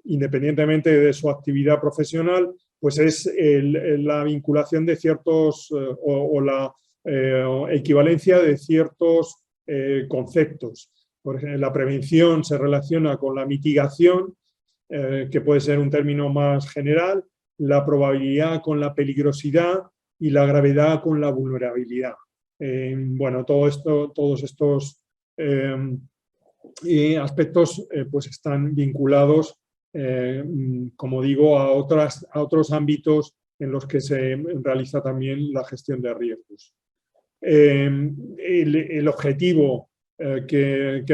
independientemente de su actividad profesional, pues es la vinculación de ciertos o la equivalencia de ciertos conceptos. Por ejemplo, la prevención se relaciona con la mitigación, que puede ser un término más general, la probabilidad con la peligrosidad y la gravedad con la vulnerabilidad. Bueno, todos estos aspectos pues están vinculados, como digo, a otros ámbitos en los que se realiza también la gestión de riesgos. El objetivo que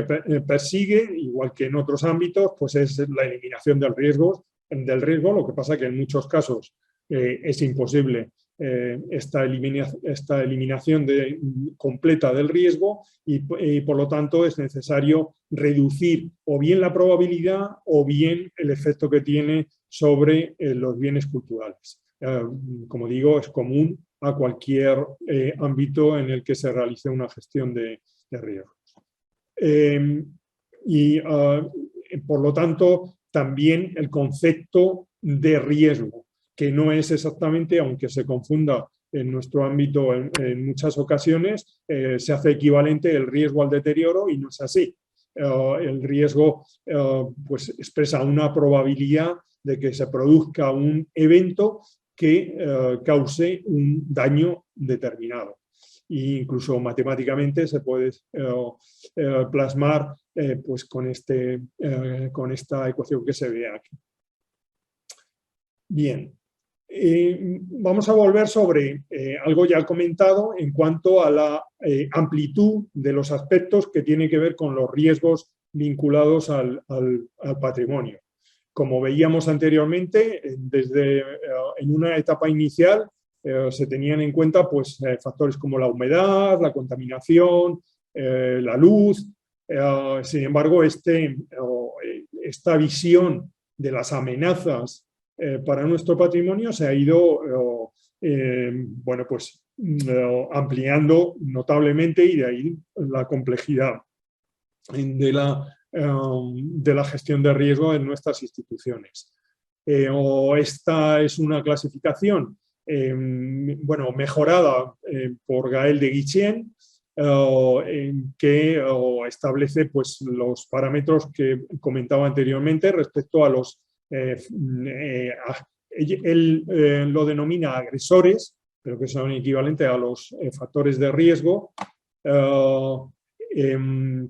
persigue, igual que en otros ámbitos, pues es la eliminación del riesgo. Lo que pasa que en muchos casos es imposible esta eliminación completa del riesgo y por lo tanto es necesario reducir o bien la probabilidad o bien el efecto que tiene sobre los bienes culturales. Como digo, es común a cualquier ámbito en el que se realice una gestión de riesgos. Por lo tanto, también el concepto de riesgo, que no es exactamente, aunque se confunda en nuestro ámbito en muchas ocasiones, se hace equivalente el riesgo al deterioro y no es así. El riesgo pues expresa una probabilidad de que se produzca un evento que cause un daño determinado. E incluso matemáticamente se puede plasmar pues con esta ecuación que se ve aquí. Bien, vamos a volver sobre algo ya comentado en cuanto a la amplitud de los aspectos que tienen que ver con los riesgos vinculados al patrimonio. Como veíamos anteriormente, en una etapa inicial se tenían en cuenta pues, factores como la humedad, la contaminación, la luz. Sin embargo, esta visión de las amenazas para nuestro patrimonio se ha ido bueno, pues, ampliando notablemente, y de ahí la complejidad de la gestión de riesgo en nuestras instituciones. Esta es una clasificación bueno, mejorada por Gaël de Guichen, que establece pues, los parámetros que comentaba anteriormente respecto a los... él lo denomina agresores, pero que son equivalentes a los factores de riesgo,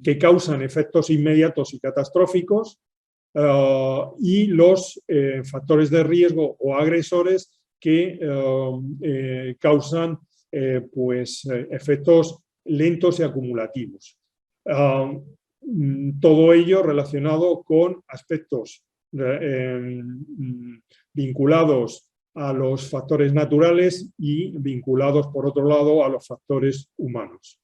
que causan efectos inmediatos y catastróficos, y los factores de riesgo o agresores que causan pues, efectos lentos y acumulativos. Todo ello relacionado con aspectos vinculados a los factores naturales y vinculados, por otro lado, a los factores humanos.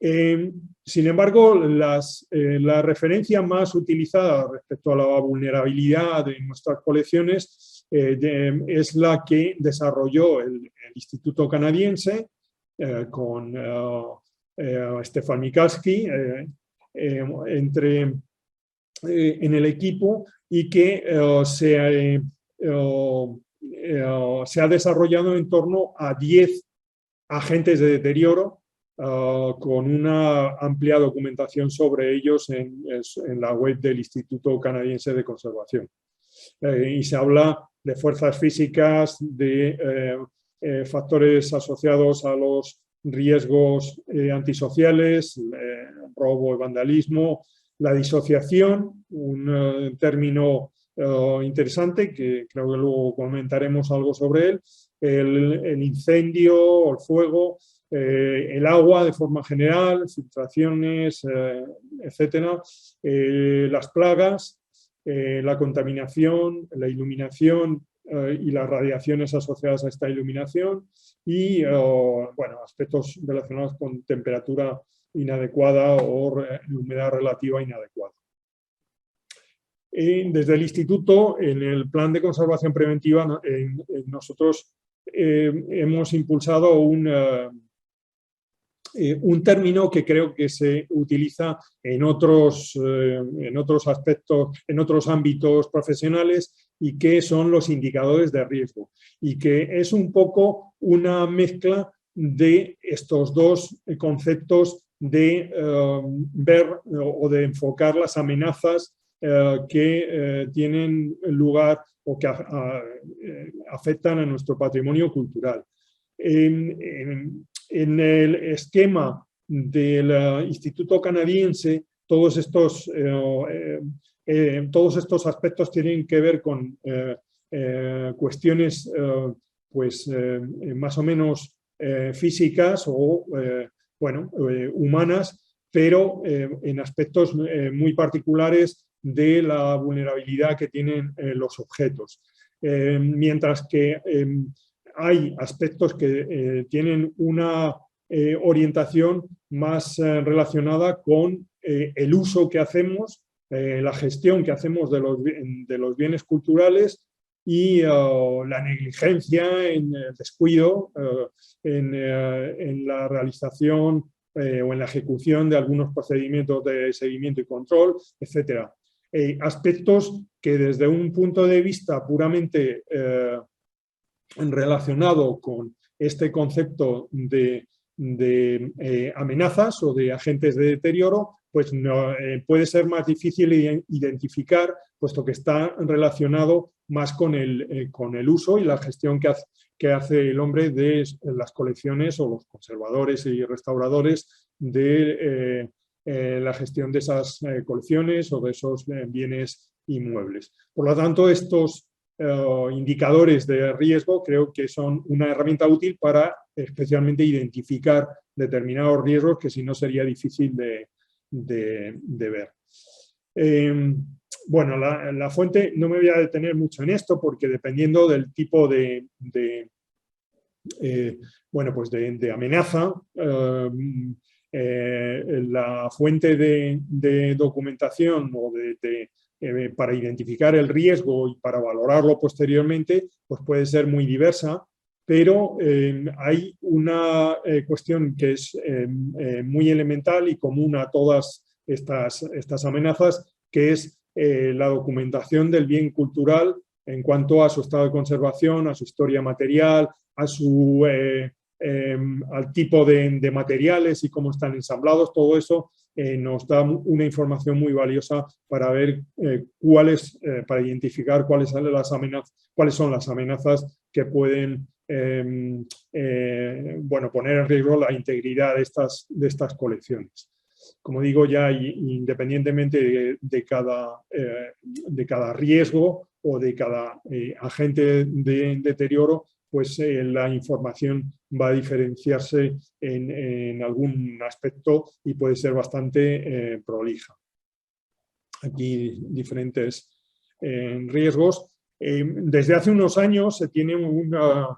Sin embargo, la referencia más utilizada respecto a la vulnerabilidad de nuestras colecciones es la que desarrolló el Instituto Canadiense con Stefan Michalski en el equipo, y que se ha desarrollado en torno a 10 agentes de deterioro, con una amplia documentación sobre ellos en la web del Instituto Canadiense de Conservación. Y se habla de fuerzas físicas, de factores asociados a los riesgos antisociales, robo y vandalismo, la disociación, un término interesante que creo que luego comentaremos algo sobre él, el incendio, el fuego, el agua de forma general, filtraciones, etcétera, las plagas, la contaminación, la iluminación y las radiaciones asociadas a esta iluminación, y bueno, aspectos relacionados con temperatura inadecuada o humedad relativa inadecuada. Desde el Instituto, en el Plan de Conservación Preventiva, nosotros hemos impulsado un término que creo que se utiliza en otros aspectos, en otros ámbitos profesionales, y que son los indicadores de riesgo, y que es un poco una mezcla de estos dos conceptos de ver o de enfocar las amenazas que tienen lugar o que afectan a nuestro patrimonio cultural. En el esquema del Instituto Canadiense, todos estos aspectos tienen que ver con cuestiones pues, más o menos físicas o humanas, pero en aspectos muy particulares de la vulnerabilidad que tienen los objetos. Mientras que hay aspectos que tienen una orientación más relacionada con el uso que hacemos, la gestión que hacemos de los bienes culturales y la negligencia, en el descuido, en la realización o en la ejecución de algunos procedimientos de seguimiento y control, etcétera. Aspectos que desde un punto de vista puramente relacionado con este concepto de amenazas o de agentes de deterioro, pues no, puede ser más difícil identificar, puesto que está relacionado más con el uso y la gestión que hace el hombre de las colecciones, o los conservadores y restauradores de la gestión de esas colecciones o de esos bienes inmuebles. Por lo tanto, estos indicadores de riesgo creo que son una herramienta útil para especialmente identificar determinados riesgos que si no sería difícil de ver. Bueno, la fuente, no me voy a detener mucho en esto, porque dependiendo del tipo de amenaza, la fuente de documentación o para identificar el riesgo y para valorarlo posteriormente, pues puede ser muy diversa, pero hay una cuestión que es muy elemental y común a todas estas amenazas, que es la documentación del bien cultural en cuanto a su estado de conservación, a su historia material, al tipo de materiales y cómo están ensamblados. Todo eso nos da una información muy valiosa para ver para identificar cuáles son las amenazas que pueden poner en riesgo la integridad de estas colecciones. Como digo, ya independientemente de cada riesgo o de cada agente de deterioro, pues la información va a diferenciarse en algún aspecto y puede ser bastante prolija. Aquí diferentes riesgos. Desde hace unos años se tiene una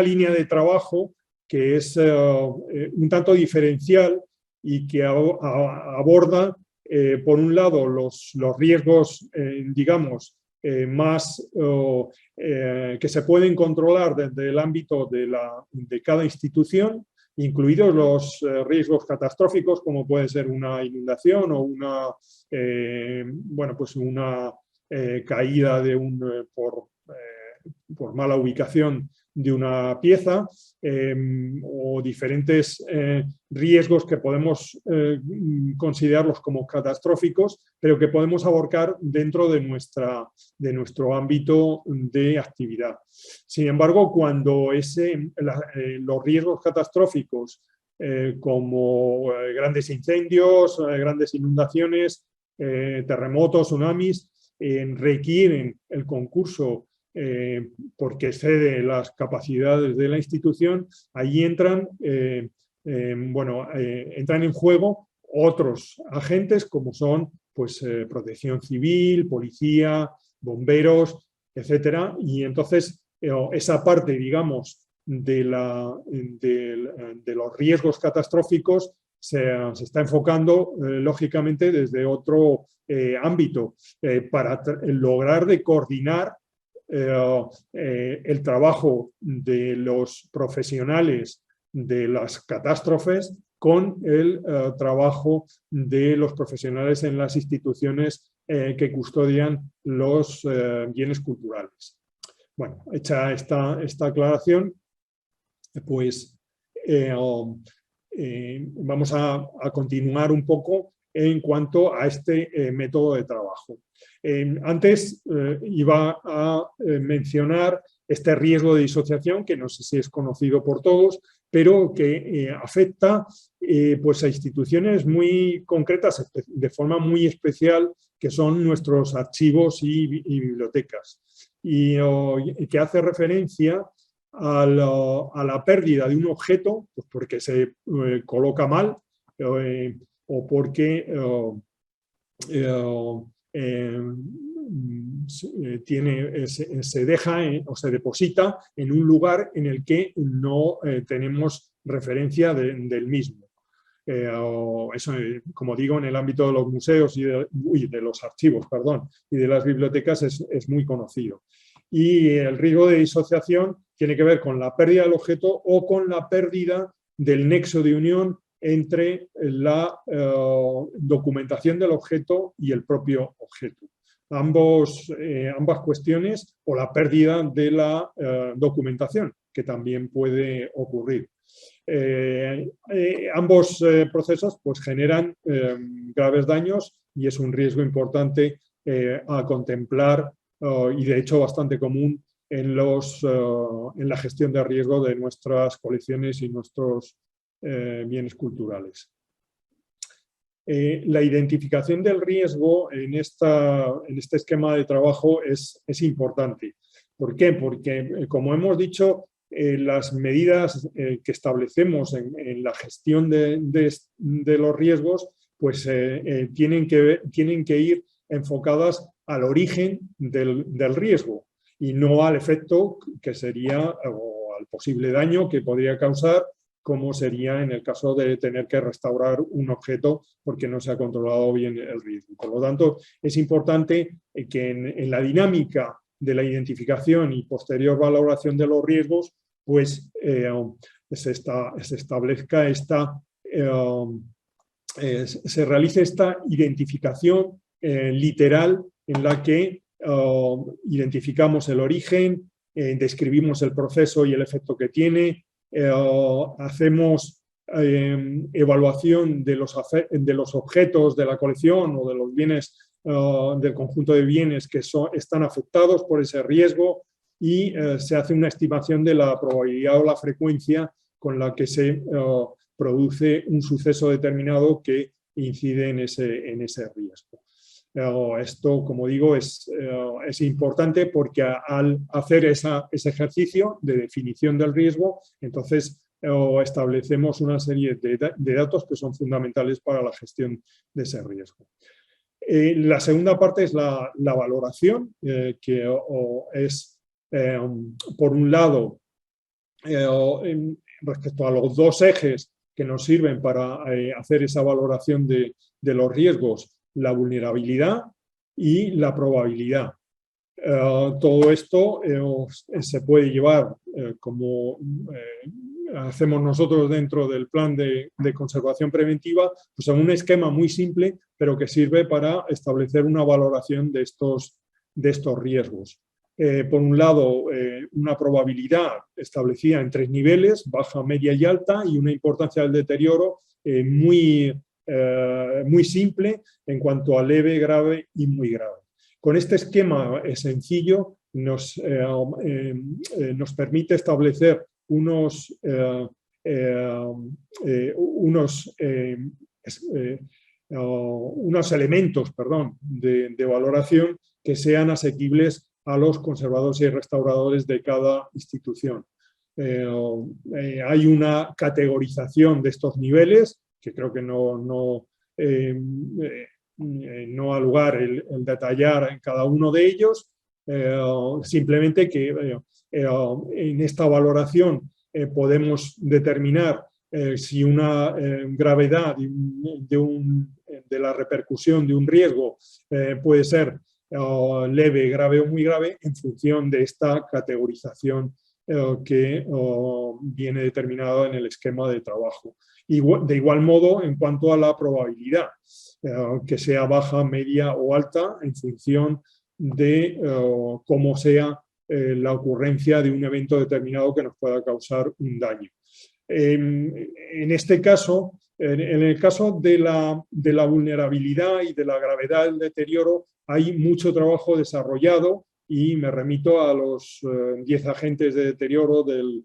línea de trabajo que es un tanto diferencial y que aborda, por un lado, los riesgos, digamos, más que se pueden controlar desde el ámbito de cada institución, incluidos los riesgos catastróficos, como puede ser una inundación o una caída por mala ubicación de una pieza, o diferentes riesgos que podemos considerarlos como catastróficos, pero que podemos abarcar dentro de nuestro ámbito de actividad. Sin embargo, cuando los riesgos catastróficos, como grandes incendios, grandes inundaciones, terremotos, tsunamis, requieren el concurso porque excede las capacidades de la institución, ahí entran en juego otros agentes como son protección civil, policía, bomberos, etcétera. Y entonces esa parte, digamos, de los riesgos catastróficos se está enfocando, lógicamente, desde otro ámbito, para lograr de coordinar el trabajo de los profesionales de las catástrofes con el trabajo de los profesionales en las instituciones que custodian los bienes culturales. Bueno, hecha esta aclaración, pues vamos a continuar un poco en cuanto a este método de trabajo. Antes iba a mencionar este riesgo de disociación, que no sé si es conocido por todos, pero que afecta pues a instituciones muy concretas, de forma muy especial, que son nuestros archivos y bibliotecas, y que hace referencia a la pérdida de un objeto, pues porque se coloca mal o porque se deja o se deposita en un lugar en el que no tenemos referencia del mismo. Eso, como digo, en el ámbito de los museos y de los archivos, perdón, y de las bibliotecas es muy conocido. Y el riesgo de disociación tiene que ver con la pérdida del objeto o con la pérdida del nexo de unión entre la documentación del objeto y el propio objeto. Ambas cuestiones, o la pérdida de la documentación, que también puede ocurrir. Ambos procesos pues, generan graves daños y es un riesgo importante a contemplar y de hecho bastante común en la gestión de riesgo de nuestras colecciones y nuestros bienes culturales. La identificación del riesgo en este esquema de trabajo es importante. ¿Por qué? Porque, como hemos dicho, las medidas que establecemos en la gestión de los riesgos pues, tienen que ir enfocadas al origen del riesgo y no al efecto que sería, o al posible daño que podría causar, como sería en el caso de tener que restaurar un objeto porque no se ha controlado bien el riesgo. Por lo tanto, es importante que en la dinámica de la identificación y posterior valoración de los riesgos, pues se establezca se realice esta identificación literal en la que identificamos el origen, describimos el proceso y el efecto que tiene, hacemos evaluación de los objetos de la colección o de los bienes, del conjunto de bienes que están afectados por ese riesgo y se hace una estimación de la probabilidad o la frecuencia con la que se produce un suceso determinado que incide en ese riesgo. Esto, como digo, es importante porque al hacer ese ejercicio de definición del riesgo, entonces establecemos una serie de datos que son fundamentales para la gestión de ese riesgo. La segunda parte es la valoración, que es, por un lado, respecto a los dos ejes que nos sirven para hacer esa valoración de los riesgos, la vulnerabilidad y la probabilidad. Todo esto se puede llevar, como hacemos nosotros dentro del plan de conservación preventiva, pues a un esquema muy simple, pero que sirve para establecer una valoración de estos riesgos. Por un lado, una probabilidad establecida en 3 niveles, baja, media y alta, y una importancia del deterioro muy simple en cuanto a leve, grave y muy grave. Con este esquema sencillo nos permite establecer unos elementos, de valoración que sean asequibles a los conservadores y restauradores de cada institución. Hay una categorización de estos niveles, que creo que no ha lugar el detallar en cada uno de ellos, simplemente que en esta valoración podemos determinar si una gravedad de la repercusión de un riesgo puede ser leve, grave o muy grave, en función de esta categorización que viene determinada en el esquema de trabajo. De igual modo, en cuanto a la probabilidad, que sea baja, media o alta, en función de cómo sea la ocurrencia de un evento determinado que nos pueda causar un daño. En este caso, en el caso de la vulnerabilidad y de la gravedad del deterioro, hay mucho trabajo desarrollado y me remito a los 10 agentes de deterioro del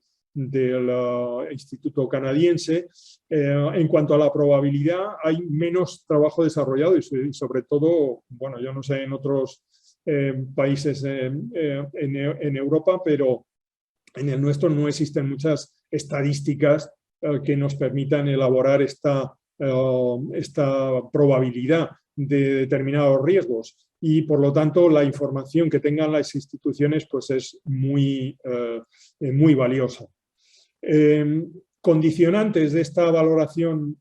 Instituto Canadiense. En cuanto a la probabilidad, hay menos trabajo desarrollado y sobre todo, bueno, yo no sé en otros países en Europa, pero en el nuestro no existen muchas estadísticas que nos permitan elaborar esta probabilidad de determinados riesgos y por lo tanto la información que tengan las instituciones pues es muy valiosa. Condicionantes de esta valoración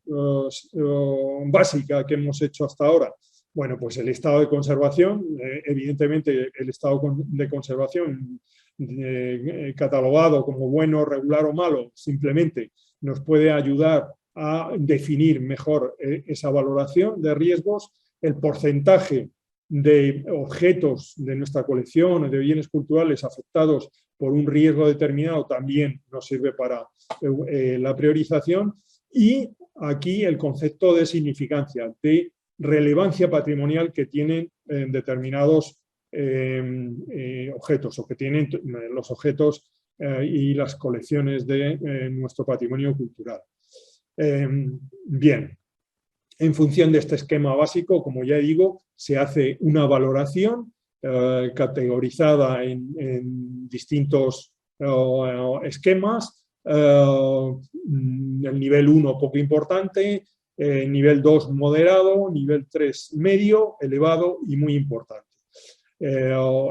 básica que hemos hecho hasta ahora. Bueno, pues el estado de conservación, evidentemente el estado de conservación catalogado como bueno, regular o malo, simplemente nos puede ayudar a definir mejor esa valoración de riesgos, el porcentaje de objetos de nuestra colección o de bienes culturales afectados por un riesgo determinado también nos sirve para la priorización y aquí el concepto de significancia, de relevancia patrimonial que tienen determinados objetos o que tienen los objetos y las colecciones de nuestro patrimonio cultural. Bien, en función de este esquema básico, como ya digo, se hace una valoración categorizada en distintos esquemas. El nivel 1 poco importante, nivel 2 moderado, nivel 3 medio, elevado y muy importante.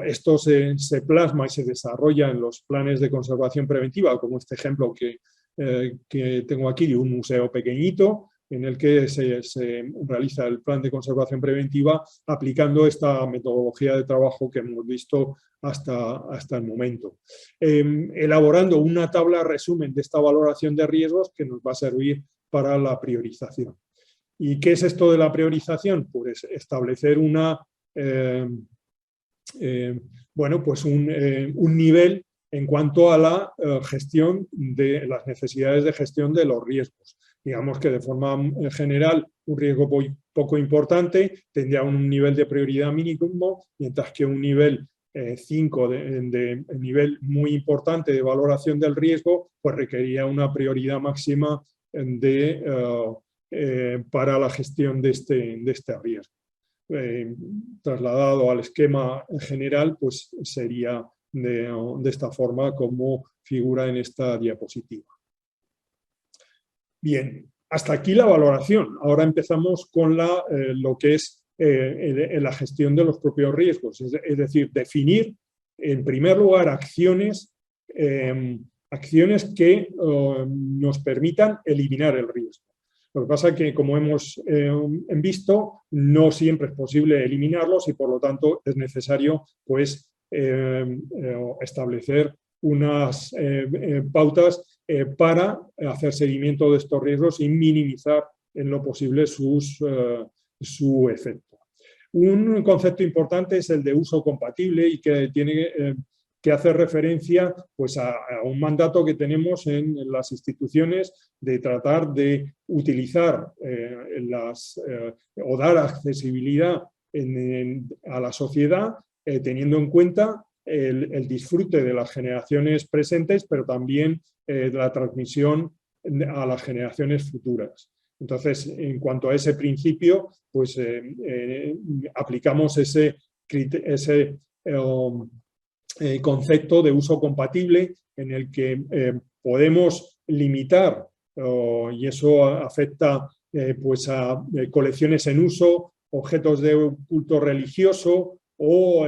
Esto se plasma y se desarrolla en los planes de conservación preventiva, como este ejemplo que tengo aquí de un museo pequeñito, en el que se realiza el plan de conservación preventiva aplicando esta metodología de trabajo que hemos visto hasta el momento. Elaborando una tabla resumen de esta valoración de riesgos que nos va a servir para la priorización. ¿Y qué es esto de la priorización? Pues establecer bueno, pues un nivel en cuanto a la gestión de las necesidades de gestión de los riesgos. Digamos que de forma general un riesgo poco importante tendría un nivel de prioridad mínimo, mientras que un nivel 5 de nivel muy importante de valoración del riesgo pues requería una prioridad máxima para la gestión de este riesgo. Trasladado al esquema general, pues sería de esta forma como figura en esta diapositiva. Bien, hasta aquí la valoración. Ahora empezamos con lo que es la gestión de los propios riesgos, es decir, definir en primer lugar acciones que nos permitan eliminar el riesgo. Lo que pasa es que, como hemos visto, no siempre es posible eliminarlos y, por lo tanto, es necesario pues, establecer unas pautas para hacer seguimiento de estos riesgos y minimizar en lo posible su efecto. Un concepto importante es el de uso compatible y que tiene que hace referencia pues, a un mandato que tenemos en las instituciones de tratar de utilizar o dar accesibilidad a la sociedad teniendo en cuenta el disfrute de las generaciones presentes, pero también la transmisión a las generaciones futuras. Entonces, en cuanto a ese principio, pues aplicamos ese concepto de uso compatible en el que podemos limitar, y eso afecta pues a colecciones en uso, objetos de culto religioso, o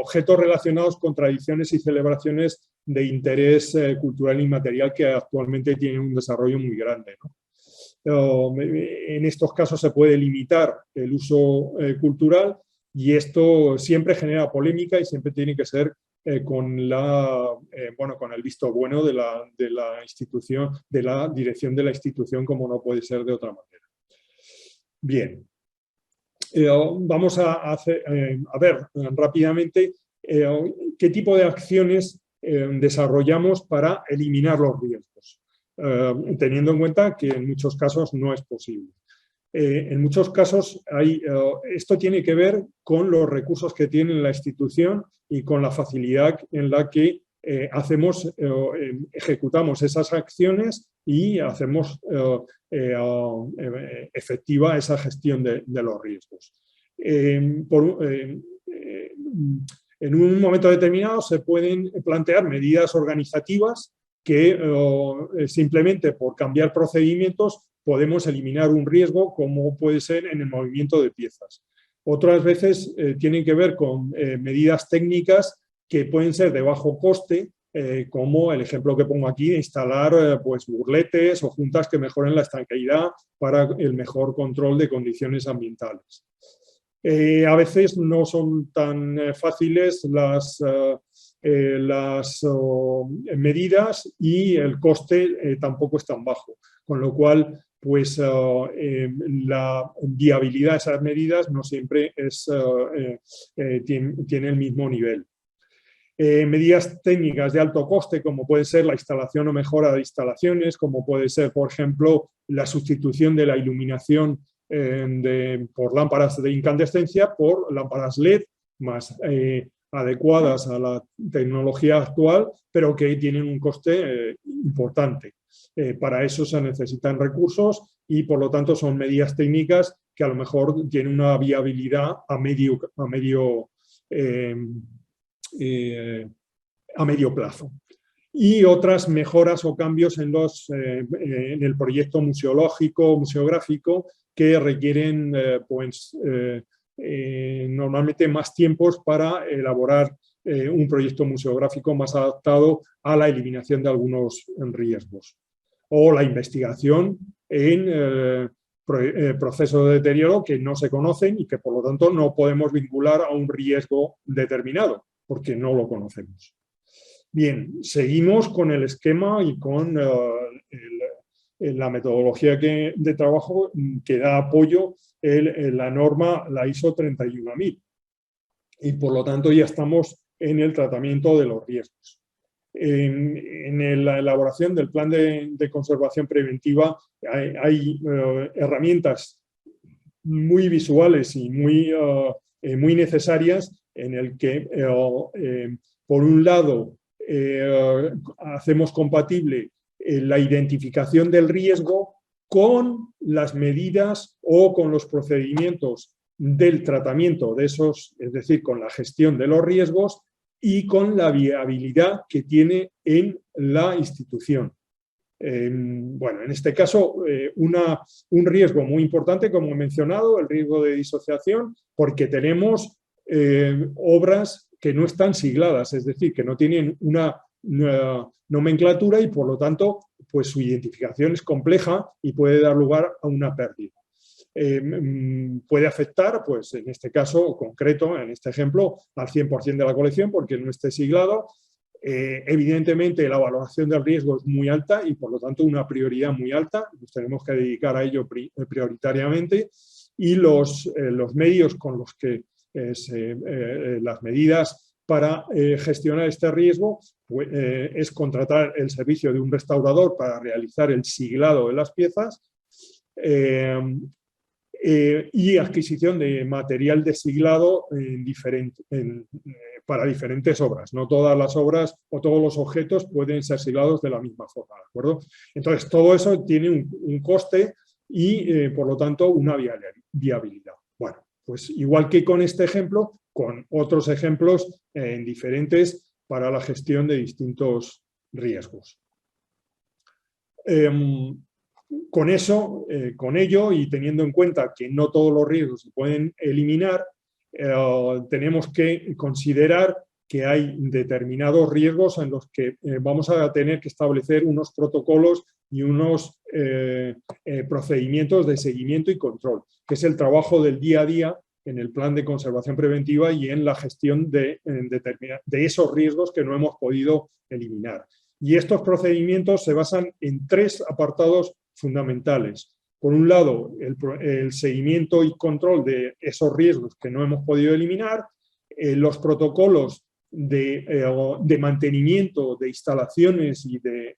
objetos relacionados con tradiciones y celebraciones de interés cultural inmaterial que actualmente tienen un desarrollo muy grande, ¿no? En estos casos se puede limitar el uso cultural y esto siempre genera polémica y siempre tiene que ser con el visto bueno de la institución, de la dirección de la institución, como no puede ser de otra manera. Bien, vamos a ver rápidamente qué tipo de acciones desarrollamos para eliminar los riesgos, teniendo en cuenta que en muchos casos no es posible. En muchos casos esto tiene que ver con los recursos que tiene la institución y con la facilidad en la que ejecutamos esas acciones y hacemos efectiva esa gestión de los riesgos. En un momento determinado se pueden plantear medidas organizativas que simplemente por cambiar procedimientos podemos eliminar un riesgo, como puede ser en el movimiento de piezas. Otras veces tienen que ver con medidas técnicas que pueden ser de bajo coste, como el ejemplo que pongo aquí, de instalar burletes o juntas que mejoren la estanqueidad para el mejor control de condiciones ambientales. A veces no son tan fáciles las medidas y el coste tampoco es tan bajo, con lo cual pues la viabilidad de esas medidas no siempre tiene el mismo nivel. Medidas técnicas de alto coste, como puede ser la instalación o mejora de instalaciones, como puede ser, por ejemplo, la sustitución de la iluminación por lámparas de incandescencia por lámparas LED más adecuadas a la tecnología actual, pero que tienen un coste importante. Para eso se necesitan recursos y, por lo tanto, son medidas técnicas que a lo mejor tienen una viabilidad a medio plazo. Y otras mejoras o cambios en el proyecto museológico, museográfico, que requieren normalmente más tiempos para elaborar un proyecto museográfico más adaptado a la eliminación de algunos riesgos. O la investigación en procesos de deterioro que no se conocen y que, por lo tanto, no podemos vincular a un riesgo determinado, porque no lo conocemos. Bien, seguimos con el esquema y con la metodología de trabajo que da apoyo la norma, la ISO 31000. Y por lo tanto ya estamos en el tratamiento de los riesgos. En la elaboración del plan de conservación preventiva hay herramientas muy visuales y muy necesarias en el que, por un lado, hacemos compatible la identificación del riesgo con las medidas o con los procedimientos del tratamiento de esos, es decir, con la gestión de los riesgos y con la viabilidad que tiene en la institución. En este caso, un riesgo muy importante, como he mencionado, el riesgo de disociación, porque tenemos obras que no están sigladas, es decir, que no tienen una nomenclatura y, por lo tanto, pues su identificación es compleja y puede dar lugar a una pérdida. Puede afectar, pues en este caso concreto, en este ejemplo, al 100% de la colección porque no esté siglado. Evidentemente la valoración del riesgo es muy alta y por lo tanto una prioridad muy alta, nos tenemos que dedicar a ello prioritariamente y los medios con los que las medidas para gestionar este riesgo pues, es contratar el servicio de un restaurador para realizar el siglado de las piezas y adquisición de material de siglado para diferentes obras. No todas las obras o todos los objetos pueden ser siglados de la misma forma, ¿de acuerdo? Entonces, todo eso tiene un coste y, por lo tanto, una viabilidad. Bueno, pues igual que con este ejemplo, con otros ejemplos diferentes para la gestión de distintos riesgos. Con ello y teniendo en cuenta que no todos los riesgos se pueden eliminar, tenemos que considerar que hay determinados riesgos en los que vamos a tener que establecer unos protocolos y unos procedimientos de seguimiento y control, que es el trabajo del día a día en el plan de conservación preventiva y en la gestión de esos riesgos que no hemos podido eliminar. Y estos procedimientos se basan en 3 apartados fundamentales. Por un lado, el seguimiento y control de esos riesgos que no hemos podido eliminar, los protocolos de mantenimiento de instalaciones y de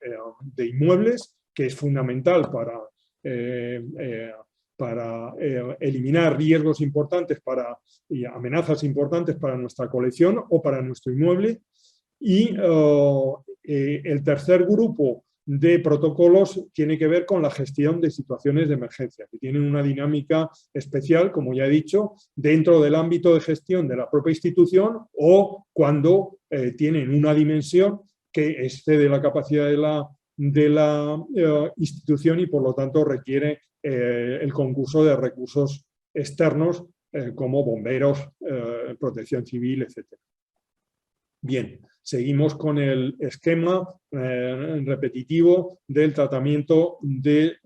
inmuebles, que es fundamental para eliminar riesgos importantes y amenazas importantes para nuestra colección o para nuestro inmueble. Y el tercer grupo de protocolos tiene que ver con la gestión de situaciones de emergencia, que tienen una dinámica especial, como ya he dicho, dentro del ámbito de gestión de la propia institución o cuando tienen una dimensión que excede la capacidad de la institución y por lo tanto requiere el concurso de recursos externos como bomberos, protección civil, etc. Bien, seguimos con el esquema repetitivo del tratamiento de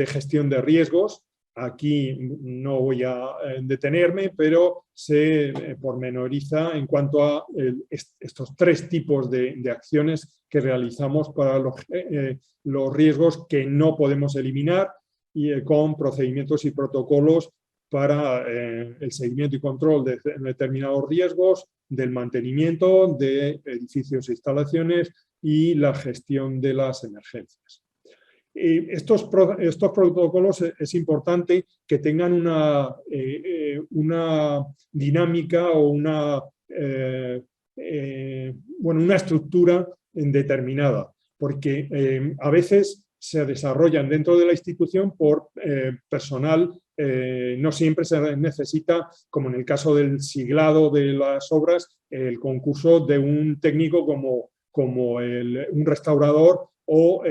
gestión de riesgos. Aquí no voy a detenerme, pero se pormenoriza en cuanto a estos 3 tipos de acciones que realizamos para los riesgos que no podemos eliminar y con procedimientos y protocolos para el seguimiento y control de determinados riesgos, del mantenimiento de edificios e instalaciones y la gestión de las emergencias. Estos protocolos es importante que tengan una dinámica o una estructura determinada, porque a veces se desarrollan dentro de la institución por personal. No siempre se necesita, como en el caso del siglado de las obras, el concurso de un técnico como un restaurador o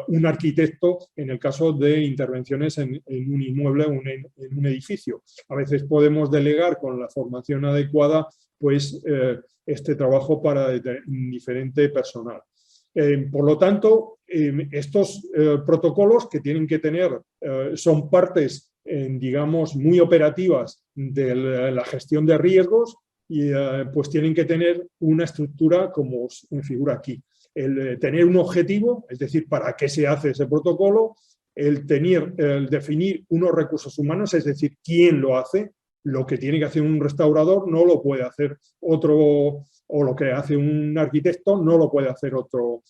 un arquitecto en el caso de intervenciones en un inmueble o en un edificio. A veces podemos delegar con la formación adecuada pues, este trabajo para diferente personal. Por lo tanto, estos protocolos que tienen que tener son partes, digamos, muy operativas de la gestión de riesgos y pues tienen que tener una estructura como figura aquí. El tener un objetivo, es decir, para qué se hace ese protocolo, el definir unos recursos humanos, es decir, quién lo hace. Lo que tiene que hacer un restaurador no lo puede hacer otro, o lo que hace un arquitecto no lo puede hacer otro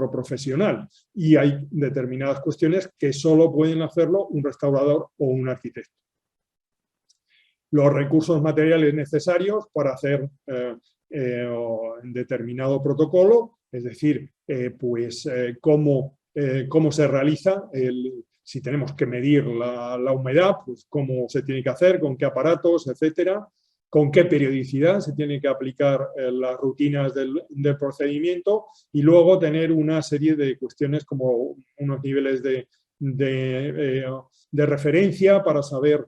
profesional. Y hay determinadas cuestiones que solo pueden hacerlo un restaurador o un arquitecto. Los recursos materiales necesarios para hacer determinado protocolo, es decir, cómo se realiza si tenemos que medir la humedad, pues cómo se tiene que hacer, con qué aparatos, etcétera, con qué periodicidad se tiene que aplicar las rutinas del procedimiento y luego tener una serie de cuestiones como unos niveles de referencia para saber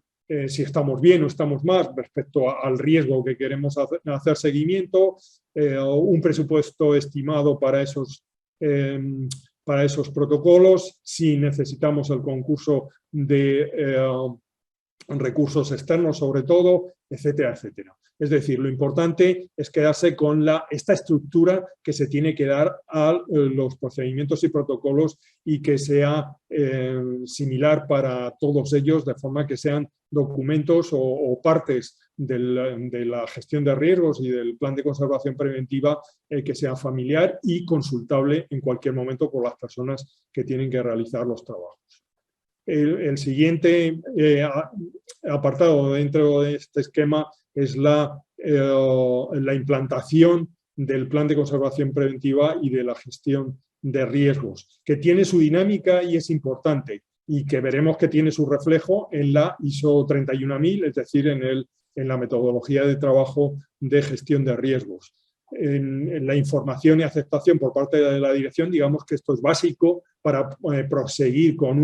si estamos bien o estamos mal respecto al riesgo que queremos hacer seguimiento, un presupuesto estimado para esos protocolos, si necesitamos el concurso de recursos externos sobre todo, etcétera, etcétera. Es decir, lo importante es quedarse con esta estructura que se tiene que dar a los procedimientos y protocolos y que sea similar para todos ellos, de forma que sean documentos o partes de la gestión de riesgos y del plan de conservación preventiva que sea familiar y consultable en cualquier momento por las personas que tienen que realizar los trabajos. El siguiente apartado dentro de este esquema es la implantación del plan de conservación preventiva y de la gestión de riesgos, que tiene su dinámica y es importante, y que veremos que tiene su reflejo en la ISO 31000, es decir, en la metodología de trabajo de gestión de riesgos. en la información y aceptación por parte de la dirección, digamos que esto es básico para proseguir con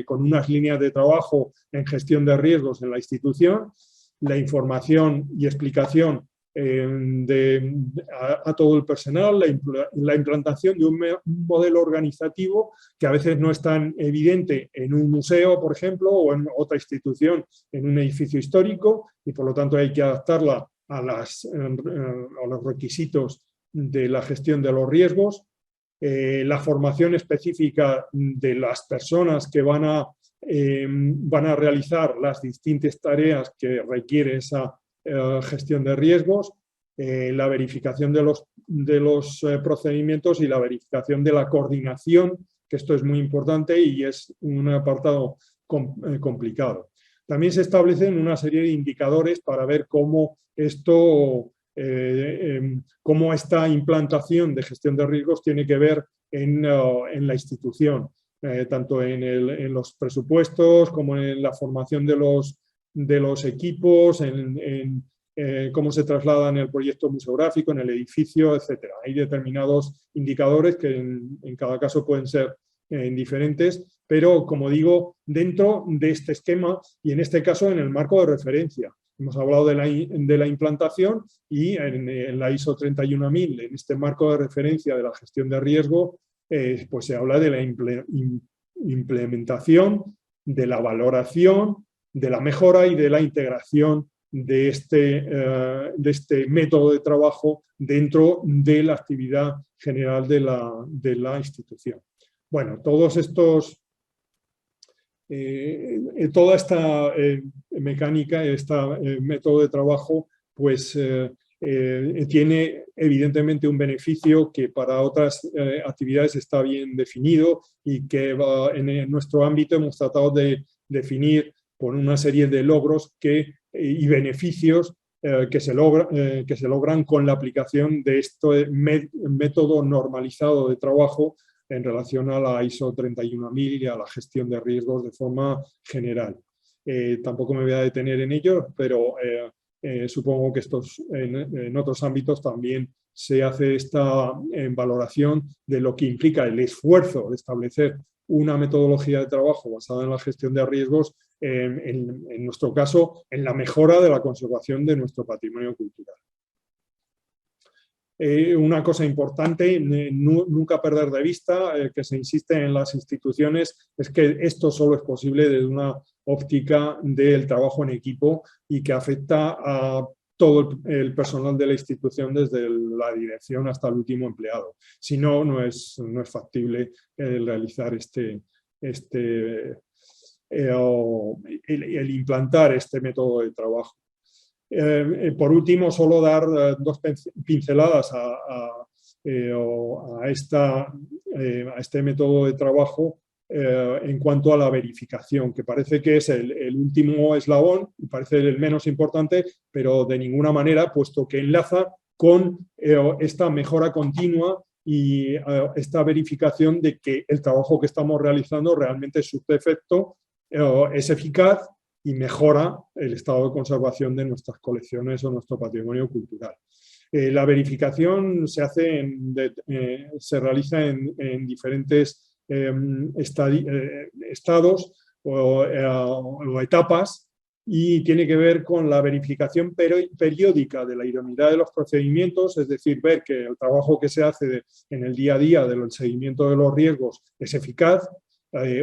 unas líneas de trabajo en gestión de riesgos en la institución. La información y explicación a todo el personal, la implantación de un modelo organizativo que a veces no es tan evidente en un museo, por ejemplo, o en otra institución, en un edificio histórico, y por lo tanto hay que adaptarla a los requisitos de la gestión de los riesgos. La formación específica de las personas que van a realizar las distintas tareas que requiere esa gestión de riesgos, la verificación de los procedimientos y la verificación de la coordinación, que esto es muy importante y es un apartado complicado. También se establecen una serie de indicadores para ver cómo cómo esta implantación de gestión de riesgos tiene que ver en la institución, tanto en los presupuestos como en la formación de los equipos, en cómo se traslada en el proyecto museográfico, en el edificio, etc. Hay determinados indicadores que en cada caso pueden ser diferentes, pero como digo, dentro de este esquema y en este caso en el marco de referencia. Hemos hablado de la implantación y en la ISO 31000, en este marco de referencia de la gestión de riesgo, pues se habla de la implementación, de la valoración, de la mejora y de la integración de este método de trabajo dentro de la actividad general de la institución. Bueno, todos estos... toda esta mecánica, este método de trabajo, pues tiene evidentemente un beneficio que para otras actividades está bien definido y que en nuestro ámbito hemos tratado de definir por una serie de logros y beneficios que se logran con la aplicación de este método normalizado de trabajo en relación a la ISO 31000 y a la gestión de riesgos de forma general. Tampoco me voy a detener en ello, pero supongo que en otros ámbitos también se hace esta valoración de lo que implica el esfuerzo de establecer una metodología de trabajo basada en la gestión de riesgos, en nuestro caso, en la mejora de la conservación de nuestro patrimonio cultural. Una cosa importante, nunca perder de vista, que se insiste en las instituciones, es que esto solo es posible desde una óptica del trabajo en equipo y que afecta a todo el personal de la institución, desde la dirección hasta el último empleado. Si no, no es factible realizar el implantar este método de trabajo. Por último, solo dar dos pinceladas a este método de trabajo en cuanto a la verificación, que parece que es el último eslabón, parece el menos importante, pero de ninguna manera, puesto que enlaza con esta mejora continua y esta verificación de que el trabajo que estamos realizando realmente surte efecto, es eficaz y mejora el estado de conservación de nuestras colecciones o nuestro patrimonio cultural. La verificación se realiza en diferentes estados o etapas, y tiene que ver con la verificación periódica de la idoneidad de los procedimientos, es decir, ver que el trabajo que se hace en el día a día del seguimiento de los riesgos es eficaz,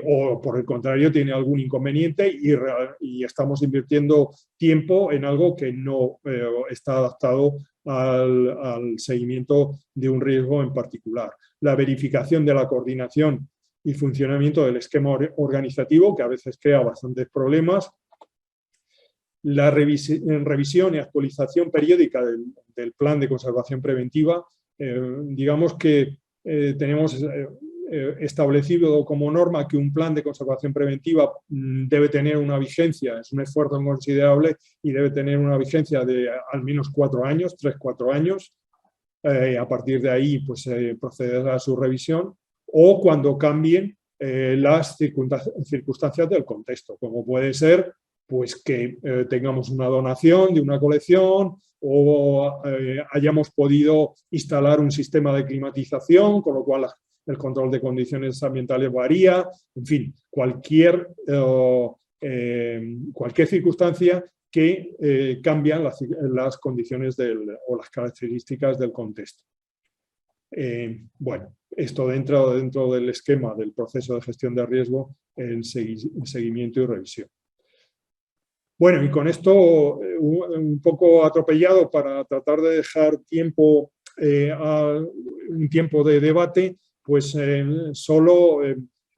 o por el contrario tiene algún inconveniente y estamos invirtiendo tiempo en algo que no está adaptado al seguimiento de un riesgo en particular. La verificación de la coordinación y funcionamiento del esquema organizativo, que a veces crea bastantes problemas. La revisión y actualización periódica del plan de conservación preventiva. Digamos que tenemos establecido como norma que un plan de conservación preventiva debe tener una vigencia, es un esfuerzo considerable y debe tener una vigencia de al menos 4 años, 3-4 años. A partir de ahí pues proceder a su revisión, o cuando cambien las circunstancias del contexto, como puede ser pues que tengamos una donación de una colección o hayamos podido instalar un sistema de climatización, con lo cual el control de condiciones ambientales varía, en fin, cualquier circunstancia que cambian las condiciones o las características del contexto. Bueno, esto dentro del esquema del proceso de gestión de riesgo en seguimiento y revisión. Bueno, y con esto un poco atropellado para tratar de dejar tiempo un tiempo de debate, pues solo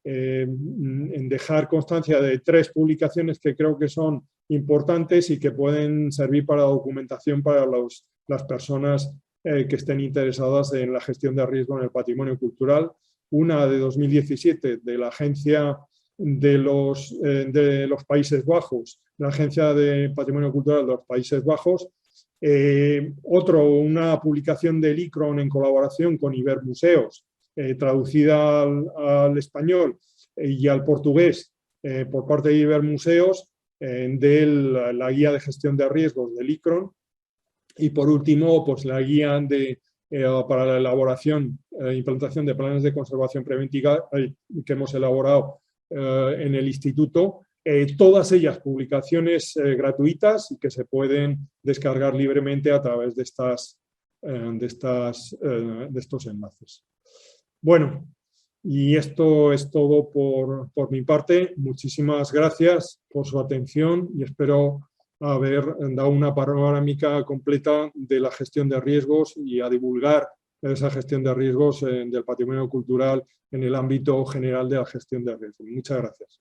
en dejar constancia de 3 publicaciones que creo que son importantes y que pueden servir para documentación para las personas que estén interesadas en la gestión de riesgo en el patrimonio cultural. Una de 2017 de la Agencia de los Países Bajos, la Agencia de Patrimonio Cultural de los Países Bajos. Una publicación del ICRON en colaboración con Ibermuseos, traducida al español y al portugués por parte de Ibermuseos, de la guía de gestión de riesgos del ICRON. Y por último, pues la guía para la elaboración e implantación de planes de conservación preventiva que hemos elaborado en el instituto, todas ellas publicaciones gratuitas y que se pueden descargar libremente a través de estos enlaces. Bueno, y esto es todo por mi parte. Muchísimas gracias por su atención y espero haber dado una panorámica completa de la gestión de riesgos y a divulgar esa gestión de riesgos del patrimonio cultural en el ámbito general de la gestión de riesgos. Muchas gracias.